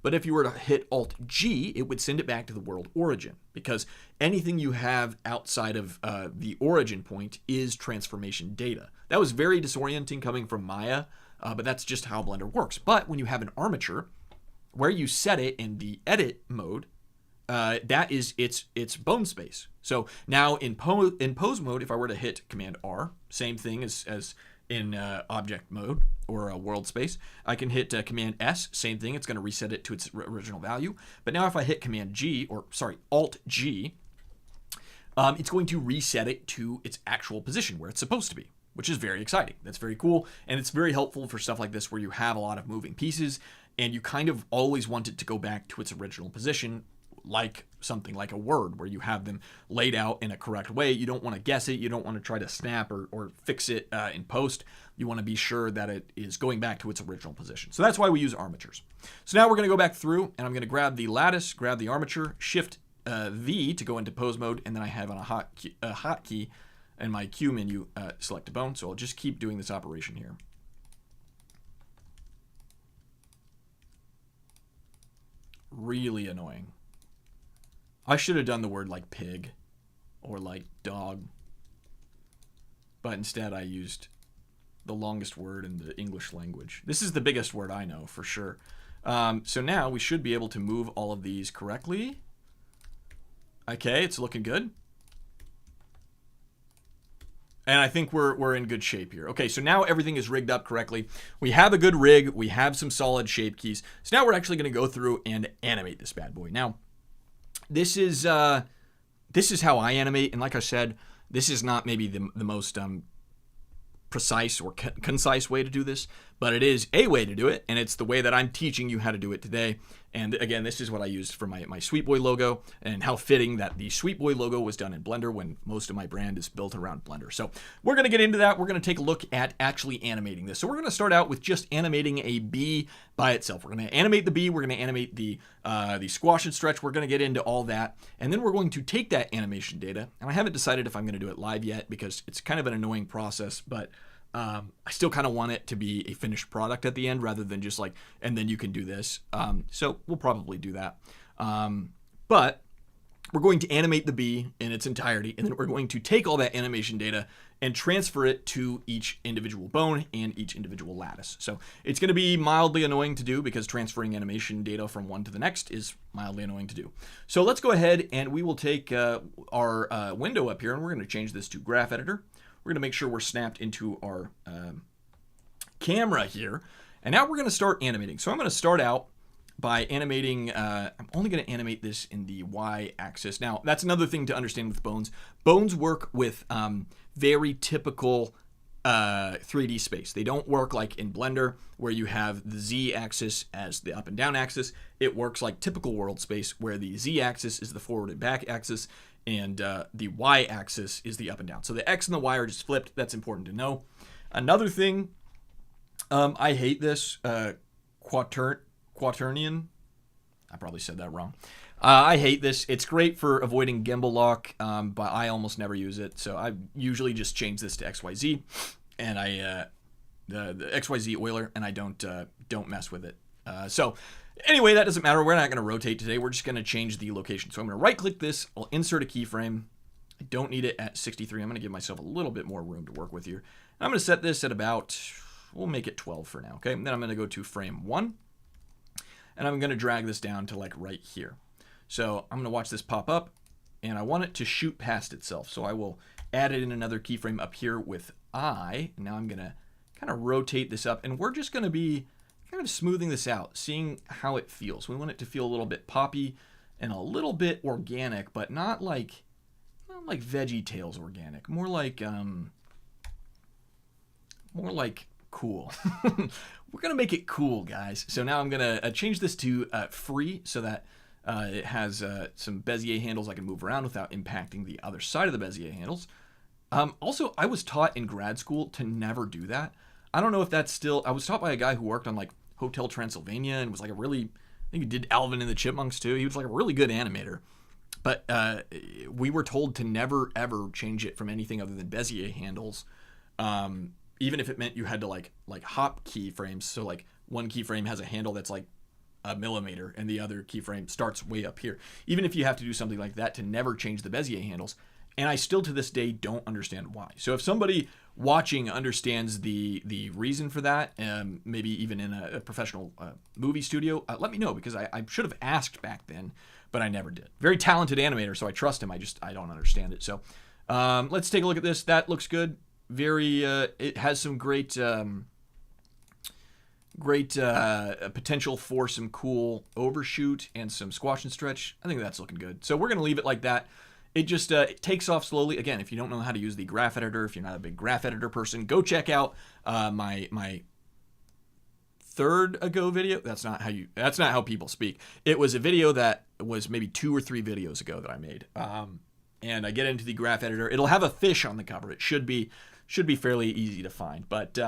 But if you were to hit Alt G, it would send it back to the world origin, because anything you have outside of the origin point is transformation data. That was very disorienting coming from Maya, but that's just how Blender works. But when you have an armature, where you set it in the edit mode, that is its bone space. So now in pose mode, if I were to hit Command R, same thing as in object mode or world space, I can hit Command S, same thing. It's going to reset it to its original value. But now if I hit Command G, or sorry, Alt G, it's going to reset it to its actual position where it's supposed to be, which is very exciting. That's very cool. And it's very helpful for stuff like this where you have a lot of moving pieces and you kind of always want it to go back to its original position, like something like a word where you have them laid out in a correct way. You don't want to guess it. You don't want to try to snap or fix it in post. You want to be sure that it is going back to its original position. So that's why we use armatures. So now we're going to go back through and I'm going to grab the lattice, grab the armature, shift V to go into pose mode, and then I have on a hotkey in my Q menu select a bone. So I'll just keep doing this operation here. Really annoying. I should have done the word like pig or like dog, but instead I used the longest word in the English language. This is the biggest word I know for sure. So now we should be able to move all of these correctly. Okay, it's looking good. And I think we're in good shape here. Okay, so now everything is rigged up correctly. We have a good rig. We have some solid shape keys. So now we're actually going to go through and animate this bad boy. Now, this is how I animate. And like I said, this is not maybe the most precise or concise way to do this, but it is a way to do it, and it's the way that I'm teaching you how to do it today. And again, this is what I used for my Sweet Boy logo, and how fitting that the Sweet Boy logo was done in Blender when most of my brand is built around Blender. So we're going to get into that. We're going to take a look at actually animating this. So we're going to start out with just animating a bee by itself. We're going to animate the bee. We're going to animate the squash and stretch. We're going to get into all that, and then we're going to take that animation data, and I haven't decided if I'm going to do it live yet because it's kind of an annoying process, but I still kind of want it to be a finished product at the end rather than just like, and then you can do this. So we'll probably do that. But we're going to animate the bee in its entirety, and then we're going to take all that animation data and transfer it to each individual bone and each individual lattice. So it's going to be mildly annoying to do because transferring animation data from one to the next is mildly annoying to do. So let's go ahead and we will take our window up here, and we're going to change this to Graph Editor. We're going to make sure we're snapped into our camera here. And now we're going to start animating. So I'm going to start out by animating, I'm only going to animate this in the Y-axis. Now, that's another thing to understand with bones. Bones work with very typical 3D space. They don't work like in Blender where you have the Z-axis as the up and down axis. It works like typical world space where the Z-axis is the forward and back axis, and the Y-axis is the up and down. So the X and the Y are just flipped. That's important to know. Another thing, I hate this quaternion. I probably said that wrong. I hate this. It's great for avoiding gimbal lock, but I almost never use it. So I usually just change this to XYZ, and the XYZ Euler, and I don't mess with it. So anyway, that doesn't matter. We're not going to rotate today. We're just going to change the location. So I'm going to right-click this. I'll insert a keyframe. I don't need it at 63. I'm going to give myself a little bit more room to work with here. And I'm going to set this at about, we'll make it 12 for now, okay? And then I'm going to go to frame 1, and I'm going to drag this down to like right here. So I'm going to watch this pop up, and I want it to shoot past itself. So I will add it in another keyframe up here with I. Now I'm going to kind of rotate this up, and we're just going to be kind of smoothing this out, seeing how it feels. We want it to feel a little bit poppy and a little bit organic, but not like Veggie Tales organic. More like cool. We're gonna make it cool, guys. So now I'm gonna change this to free so that it has some Bezier handles I can move around without impacting the other side of the Bezier handles. Also, I was taught in grad school to never do that. I don't know if that's still. I was taught by a guy who worked on like Hotel Transylvania and was like a really, I think he did Alvin and the Chipmunks too. He was like a really good animator. But we were told to never ever change it from anything other than Bezier handles, even if it meant you had to like hop keyframes. So like one keyframe has a handle that's like a millimeter and the other keyframe starts way up here. Even if you have to do something like that, to never change the Bezier handles. And I still to this day don't understand why. So if somebody watching understands the reason for that, maybe even in a professional movie studio, let me know, because I should have asked back then, but I never did. Very talented animator, so I trust him. I don't understand it. So let's take a look at this. That looks good. Very, it has some great potential for some cool overshoot and some squash and stretch. I think that's looking good. So we're going to leave it like that. it just it takes off slowly. Again, if you don't know how to use the graph editor, if you're not a big graph editor person, go check out my third ago video. That's not how people speak. It was a video that was maybe 2 or 3 videos ago that I made. And I get into the graph editor. It'll have a fish on the cover. It should be fairly easy to find. But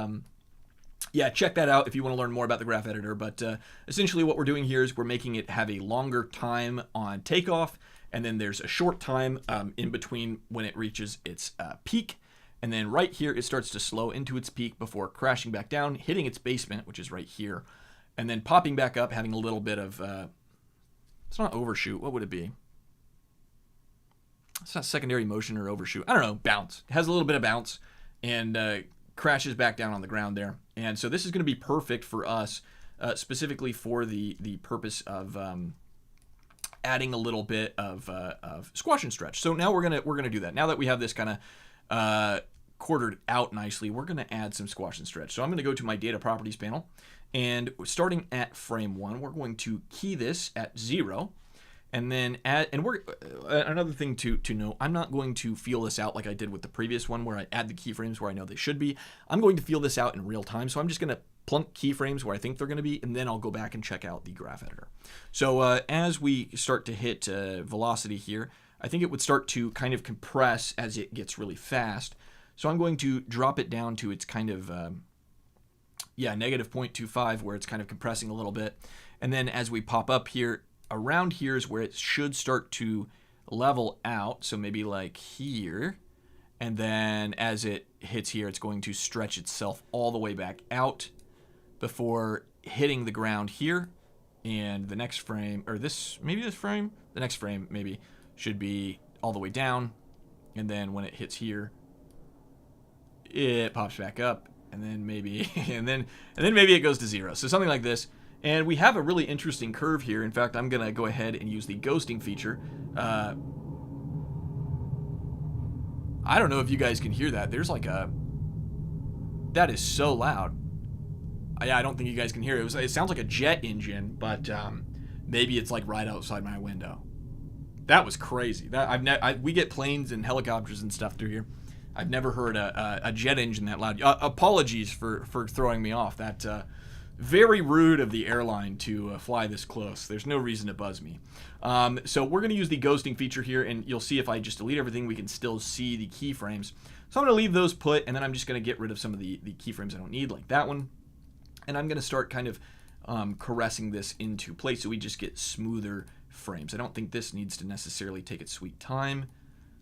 yeah, check that out if you want to learn more about the graph editor. But essentially what we're doing here is we're making it have a longer time on takeoff, and then there's a short time in between when it reaches its peak. And then right here, it starts to slow into its peak before crashing back down, hitting its basement, which is right here, and then popping back up, having a little bit of, it's not overshoot. What would it be? It's not secondary motion or overshoot. I don't know, bounce. It has a little bit of bounce and crashes back down on the ground there. And so this is going to be perfect for us, specifically for the purpose of adding a little bit of squash and stretch. So now we're gonna do that. Now that we have this kind of quartered out nicely, we're going to add some squash and stretch. So I'm going to go to my data properties panel, and starting at frame 1, we're going to key this at 0, and then add, and we're another thing to know, I'm not going to feel this out like I did with the previous one where I add the keyframes where I know they should be. I'm going to feel this out in real time. So I'm just going to plunk keyframes where I think they're going to be, and then I'll go back and check out the graph editor. So as we start to hit velocity here, I think it would start to kind of compress as it gets really fast. So I'm going to drop it down to its kind of, negative 0.25, where it's kind of compressing a little bit. And then as we pop up here, around here is where it should start to level out. So maybe like here. And then as it hits here, it's going to stretch itself all the way back out before hitting the ground here. And the next frame, or this frame, the next frame maybe should be all the way down. And then when it hits here, it pops back up, and then maybe and then maybe it goes to 0. So something like this. And we have a really interesting curve here. In fact, I'm gonna go ahead and use the ghosting feature. I don't know if you guys can hear that. There's like that is so loud. I don't think you guys can hear it. It sounds like a jet engine, but maybe it's like right outside my window. That was crazy. We get planes and helicopters and stuff through here. I've never heard a jet engine that loud. Apologies for throwing me off. That very rude of the airline to fly this close. There's no reason to buzz me. So we're going to use the ghosting feature here, and you'll see if I just delete everything, we can still see the keyframes. So I'm going to leave those put, and then I'm just going to get rid of some of the keyframes I don't need, like that one. And I'm going to start kind of caressing this into place so we just get smoother frames. I don't think this needs to necessarily take its sweet time.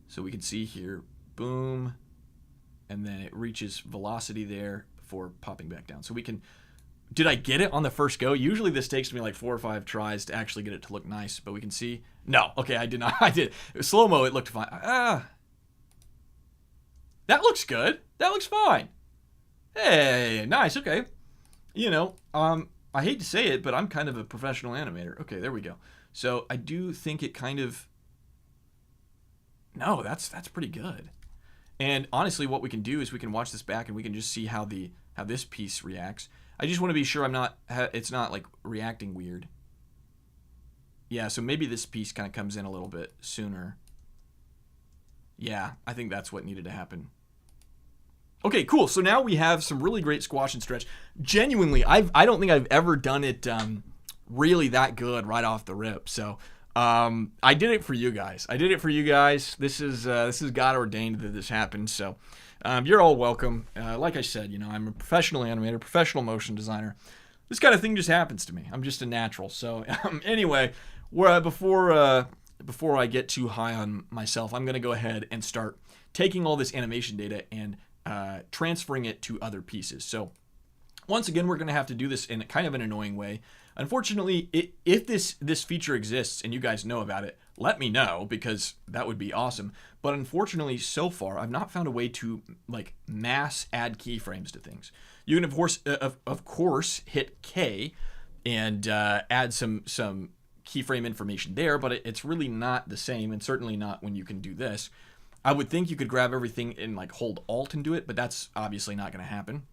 So we can see here, boom, and then it reaches velocity there before popping back down. So we can, did I get it on the first go? Usually this takes me like 4 or 5 tries to actually get it to look nice, but we can see, no, okay, I did not, I did. Slow-mo, it looked fine. That looks good. That looks fine. Hey, nice, okay. You know, I hate to say it, but I'm kind of a professional animator. Okay, there we go. So I do think it kind of, no, that's pretty good. And honestly, what we can do is we can watch this back and we can just see how this piece reacts. I just want to be sure it's not like reacting weird. Yeah, so maybe this piece kind of comes in a little bit sooner. Yeah, I think that's what needed to happen. Okay, cool. So now we have some really great squash and stretch. Genuinely, I don't think I've ever done it really that good right off the rip. So I did it for you guys. This is God ordained that this happened. So you're all welcome. Like I said, you know, I'm a professional animator, professional motion designer. This kind of thing just happens to me. I'm just a natural. So anyway, before I get too high on myself, I'm going to go ahead and start taking all this animation data and transferring it to other pieces. So once again, we're going to have to do this in kind of an annoying way. Unfortunately, if this feature exists and you guys know about it, let me know, because that would be awesome. But unfortunately, so far, I've not found a way to like mass add keyframes to things. You can of course hit K and add some keyframe information there, but it's really not the same, and certainly not when you can do this. I would think you could grab everything and like hold Alt and do it, but that's obviously not going to happen.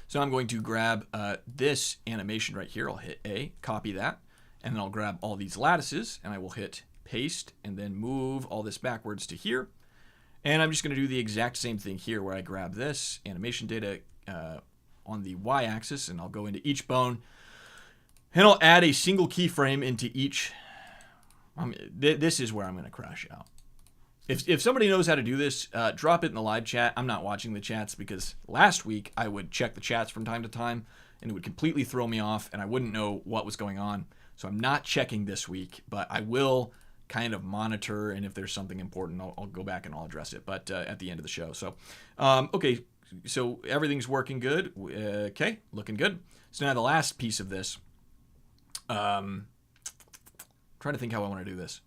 So I'm going to grab this animation right here. I'll hit A, copy that, and then I'll grab all these lattices, and I will hit paste, and then move all this backwards to here. And I'm just going to do the exact same thing here where I grab this animation data on the y-axis, and I'll go into each bone, and I'll add a single keyframe into each. This is where I'm going to crash out. If somebody knows how to do this, drop it in the live chat. I'm not watching the chats because last week I would check the chats from time to time, and it would completely throw me off, and I wouldn't know what was going on. So I'm not checking this week, but I will kind of monitor, and if there's something important, I'll go back and I'll address it, but at the end of the show. So, okay, so everything's working good. Okay, looking good. So now the last piece of this, trying to think how I want to do this.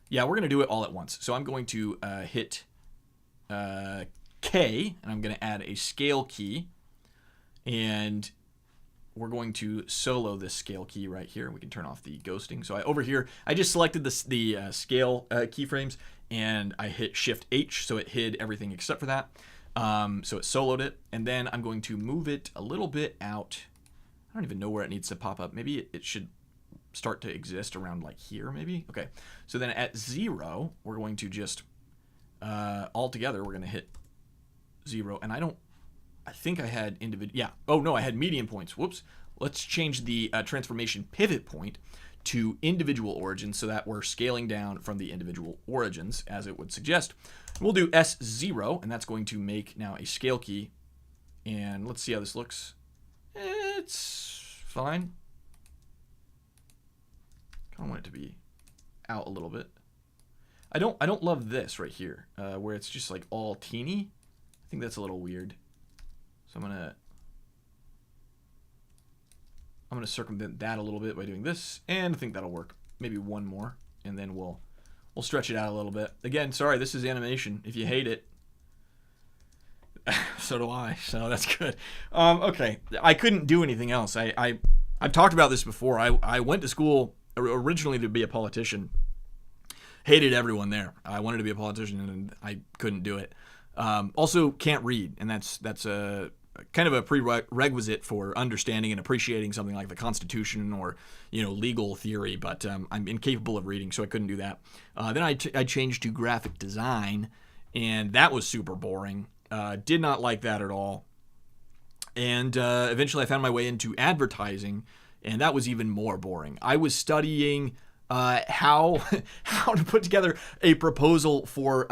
Yeah, we're going to do it all at once. So I'm going to hit K, and I'm going to add a scale key, and we're going to solo this scale key right here. We can turn off the ghosting. So over here, I just selected the scale keyframes, and I hit Shift H, so it hid everything except for that. So it soloed it, and then I'm going to move it a little bit out. I don't even know where it needs to pop up. Maybe it should start to exist around like here, maybe. Okay, so then at 0, we're going to just all together, we're going to hit 0, and I think I had individual, yeah. Oh no, I had median points. Whoops. Let's change the transformation pivot point to individual origins so that we're scaling down from the individual origins as it would suggest. We'll do S0, and that's going to make now a scale key. And let's see how this looks. It's fine. I kind of want it to be out a little bit. I don't love this right here, where it's just like all teeny. I think that's a little weird. So I'm gonna circumvent that a little bit by doing this, and I think that'll work. Maybe one more, and then we'll stretch it out a little bit. Again, sorry, this is animation. If you hate it, so do I. So that's good. Okay, I couldn't do anything else. I've talked about this before. I went to school originally to be a politician. Hated everyone there. I wanted to be a politician, and I couldn't do it. Also, can't read, and that's a kind of a prerequisite for understanding and appreciating something like the Constitution or legal theory. But I'm incapable of reading, so I couldn't do that. Then I changed to graphic design, and that was super boring. Did not like that at all. And eventually, I found my way into advertising, and that was even more boring. I was studying how to put together a proposal for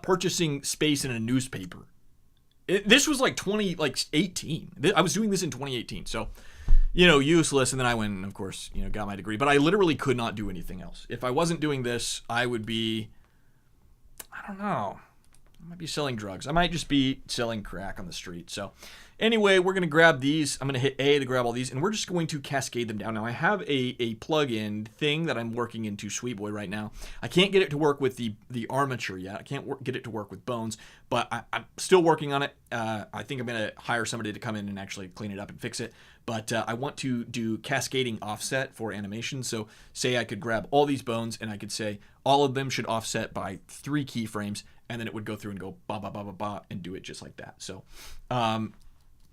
purchasing space in a newspaper. This was like 2018. I was doing this in 2018. So, useless. And then I went and, of course, got my degree. But I literally could not do anything else. If I wasn't doing this, I would be, I don't know. I might be selling drugs. I might just be selling crack on the street. So anyway, we're going to grab these. I'm going to hit A to grab all these, and we're just going to cascade them down. Now, I have a plug-in thing that I'm working into Sweetboy right now. I can't get it to work with the armature yet. I can't get it to work with bones, but I'm still working on it. I think I'm going to hire somebody to come in and actually clean it up and fix it. But I want to do cascading offset for animation. So say I could grab all these bones, and I could say all of them should offset by 3 keyframes, and then it would go through and go ba ba ba ba ba and do it just like that. So,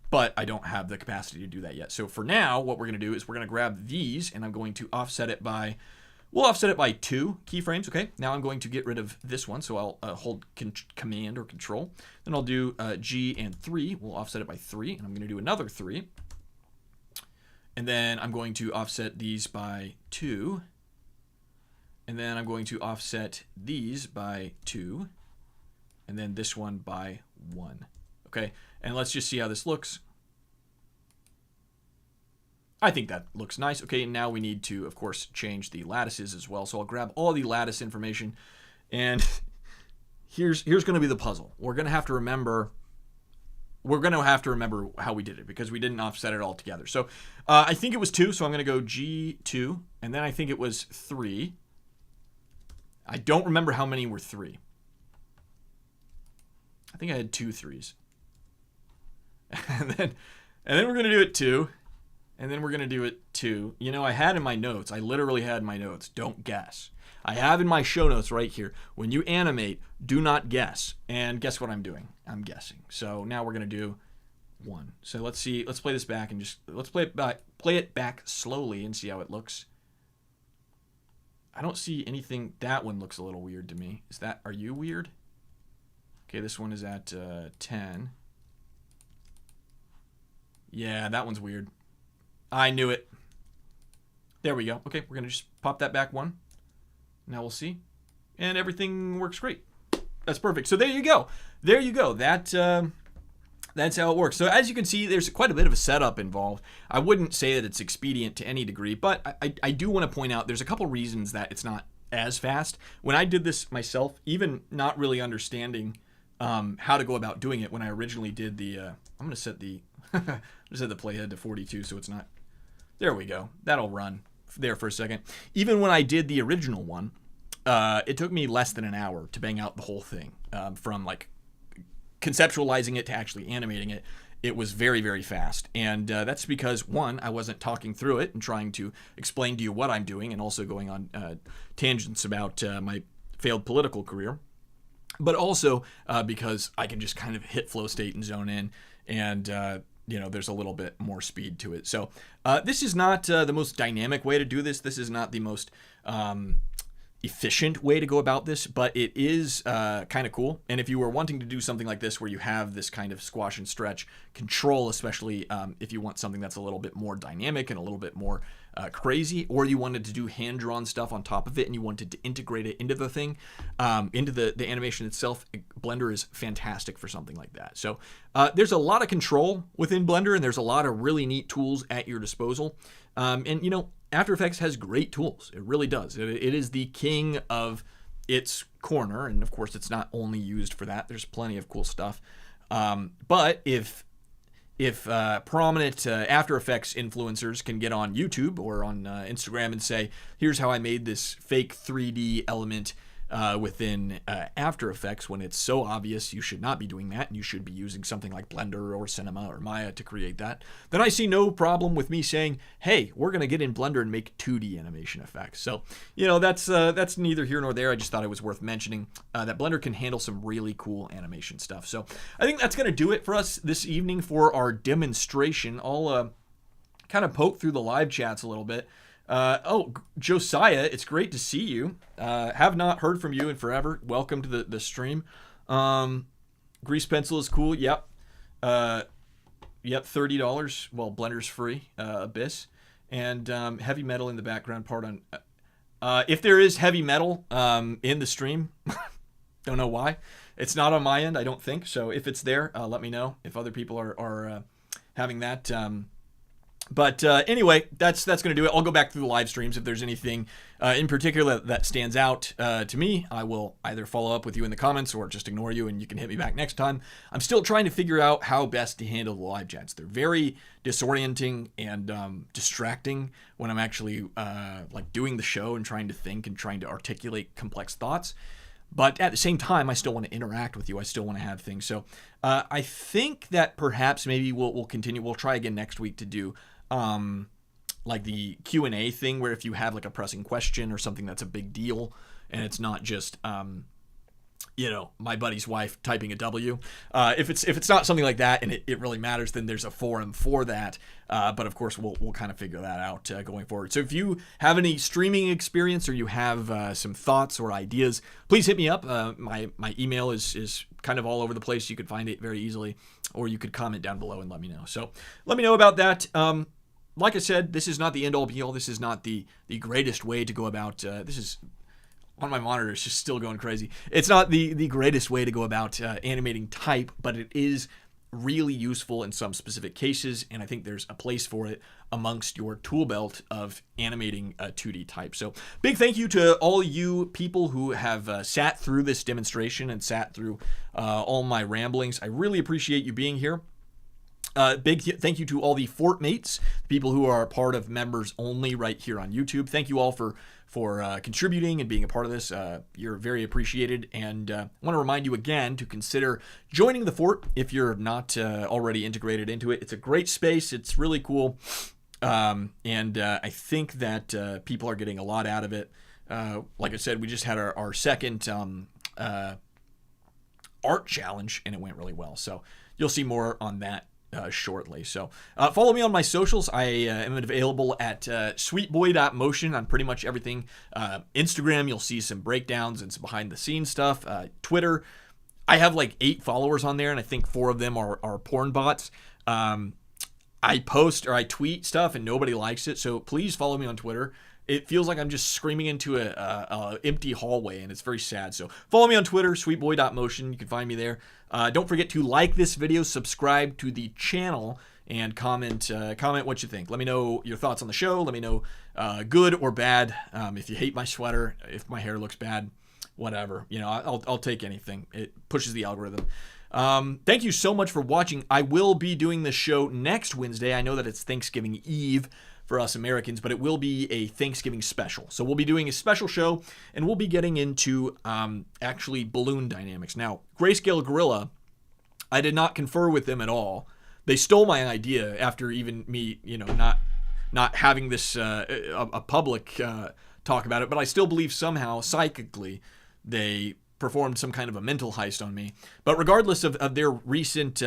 but I don't have the capacity to do that yet. So for now, what we're going to do is we're going to grab these, and I'm going to offset it by, we'll offset it by 2 keyframes. Okay. Now I'm going to get rid of this one. So I'll hold Command or Control. Then I'll do G and 3. We'll offset it by 3, and I'm going to do another 3. And then I'm going to offset these by 2. And then I'm going to offset these by 2. And then this one by 1. Okay, and let's just see how this looks. I think that looks nice. Okay, and now we need to, of course, change the lattices as well. So I'll grab all the lattice information, and here's going to be the puzzle. We're going to have to remember how we did it because we didn't offset it all together. So I think it was 2, so I'm going to go G2, and then I think it was 3. I don't remember how many were 3. I think I had 2 3s. And then we're going to do it 2. And then we're going to do it 2. I had in my notes, I literally had in my notes, don't guess. I have in my show notes right here, when you animate, do not guess. And guess what I'm doing? I'm guessing. So now we're going to do 1. So let's see, let's play this back and just, let's play it back slowly and see how it looks. I don't see anything. That one looks a little weird to me. Are you weird? Okay, this one is at 10. Yeah, that one's weird. I knew it. There we go. Okay, we're going to just pop that back one. Now we'll see. And everything works great. That's perfect. So there you go. There you go. That's how it works. So as you can see, there's quite a bit of a setup involved. I wouldn't say that it's expedient to any degree, but I do want to point out there's a couple reasons that it's not as fast. When I did this myself, even not really understanding how to go about doing it when I originally did the, I'm going to set the, the playhead to 42 so it's not, there we go. That'll run there for a second. Even when I did the original one, it took me less than an hour to bang out the whole thing, from like conceptualizing it to actually animating it. It was very, very fast. And that's because, one, I wasn't talking through it and trying to explain to you what I'm doing and also going on tangents about my failed political career. But also because I can just kind of hit flow state and zone in, and there's a little bit more speed to it. So this is not the most dynamic way to do this. This is not the most efficient way to go about this, but it is kind of cool. And if you were wanting to do something like this where you have this kind of squash and stretch control, especially if you want something that's a little bit more dynamic and a little bit more crazy, or you wanted to do hand-drawn stuff on top of it and you wanted to integrate it into the thing, into the animation itself, Blender is fantastic for something like that. So there's a lot of control within Blender, and there's a lot of really neat tools at your disposal. And After Effects has great tools. It really does. It is the king of its corner, and of course it's not only used for that. There's plenty of cool stuff. But if prominent After Effects influencers can get on YouTube or on Instagram and say, here's how I made this fake 3D element within After Effects, when it's so obvious you should not be doing that and you should be using something like Blender or Cinema or Maya to create that, then I see no problem with me saying, hey, we're going to get in Blender and make 2D animation effects. So, that's neither here nor there. I just thought it was worth mentioning that Blender can handle some really cool animation stuff. So I think that's going to do it for us this evening for our demonstration. I'll kind of poke through the live chats a little bit. Josiah, it's great to see you. Have not heard from you in forever. Welcome to the stream. Grease pencil is cool. Yep. $30. Well, Blender's free. Abyss. And heavy metal in the background part on. If there is heavy metal in the stream, don't know why. It's not on my end, I don't think. So if it's there, let me know. If other people are having that. But anyway, that's going to do it. I'll go back through the live streams. If there's anything in particular that stands out to me, I will either follow up with you in the comments or just ignore you, and you can hit me back next time. I'm still trying to figure out how best to handle the live chats. They're very disorienting and distracting when I'm actually doing the show and trying to think and trying to articulate complex thoughts. But at the same time, I still want to interact with you. I still want to have things. So I think that perhaps maybe we'll continue. We'll try again next week to do like the Q&A thing, where if you have like a pressing question or something that's a big deal and it's not just my buddy's wife typing a W, if it's not something like that and it really matters, then there's a forum for that. But of course we'll kind of figure that out going forward. So if you have any streaming experience or you have some thoughts or ideas, please hit me up. My email is kind of all over the place. You could find it very easily, or you could comment down below and let me know. So let me know about that. Like I said, this is not the end all be all. This is not the greatest way to go about. This is on my monitor. It's just still going crazy. It's not the greatest way to go about animating type, but it is really useful in some specific cases, and I think there's a place for it amongst your tool belt of animating 2D type. So big thank you to all you people who have sat through this demonstration and sat through all my ramblings. I really appreciate you being here. Big thank you to all the Fort mates, people who are part of members only right here on YouTube. Thank you all for contributing and being a part of this. You're very appreciated, and I want to remind you again to consider joining the Fort if you're not already integrated into it. It's a great space. It's really cool, and I think that people are getting a lot out of it. Like I said, we just had our second art challenge, and it went really well. So you'll see more on that shortly. So follow me on my socials. I am available at sweetboy.motion on pretty much everything. Instagram, you'll see some breakdowns and some behind the scenes stuff. Twitter, I have like 8 followers on there, and I think 4 of them are porn bots. I post or I tweet stuff and nobody likes it, so please follow me on Twitter. It feels like I'm just screaming into a empty hallway, and it's very sad. So follow me on Twitter, sweetboy.motion. You can find me there. Don't forget to like this video, subscribe to the channel, and comment what you think. Let me know your thoughts on the show. Let me know good or bad. If you hate my sweater, if my hair looks bad, whatever. You know, I'll take anything. It pushes the algorithm. Thank you so much for watching. I will be doing this show next Wednesday. I know that it's Thanksgiving Eve for us Americans, but it will be a Thanksgiving special. So we'll be doing a special show, and we'll be getting into actually balloon dynamics. Now, Grayscale Gorilla, I did not confer with them at all. They stole my idea after even me, you know, not having this a public talk about it, but I still believe somehow psychically they performed some kind of a mental heist on me. But regardless of their recent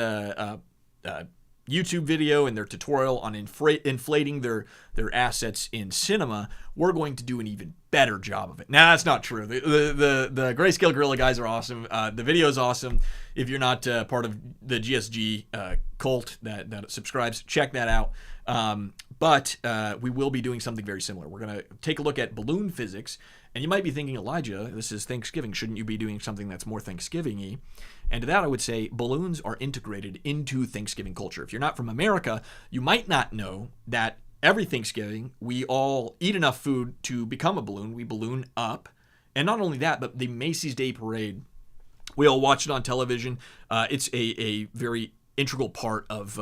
YouTube video and their tutorial on inflating their assets in cinema, we're going to do an even better job of it. Now, that's not true. The Grayscale Gorilla guys are awesome. The video is awesome. If you're not part of the GSG cult that subscribes, check that out. But we will be doing something very similar. We're going to take a look at balloon physics. And you might be thinking, Elijah, this is Thanksgiving. Shouldn't you be doing something that's more Thanksgiving-y? And to that, I would say balloons are integrated into Thanksgiving culture. If you're not from America, you might not know that every Thanksgiving, we all eat enough food to become a balloon. We balloon up. And not only that, but the Macy's Day Parade, we all watch it on television. It's a very integral part of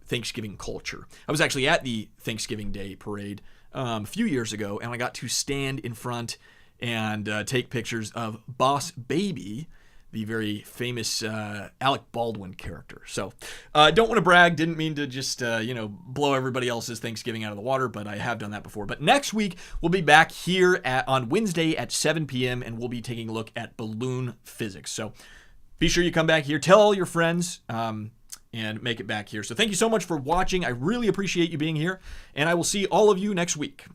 Thanksgiving culture. I was actually at the Thanksgiving Day Parade a few years ago, and I got to stand in front and take pictures of Boss Baby, the very famous Alec Baldwin character. So don't want to brag, didn't mean to just blow everybody else's Thanksgiving out of the water, but I have done that before. But next week we'll be back here on Wednesday at 7 p.m. and we'll be taking a look at balloon physics. So be sure you come back here, tell all your friends, and make it back here. So thank you so much for watching. I really appreciate you being here, and I will see all of you next week.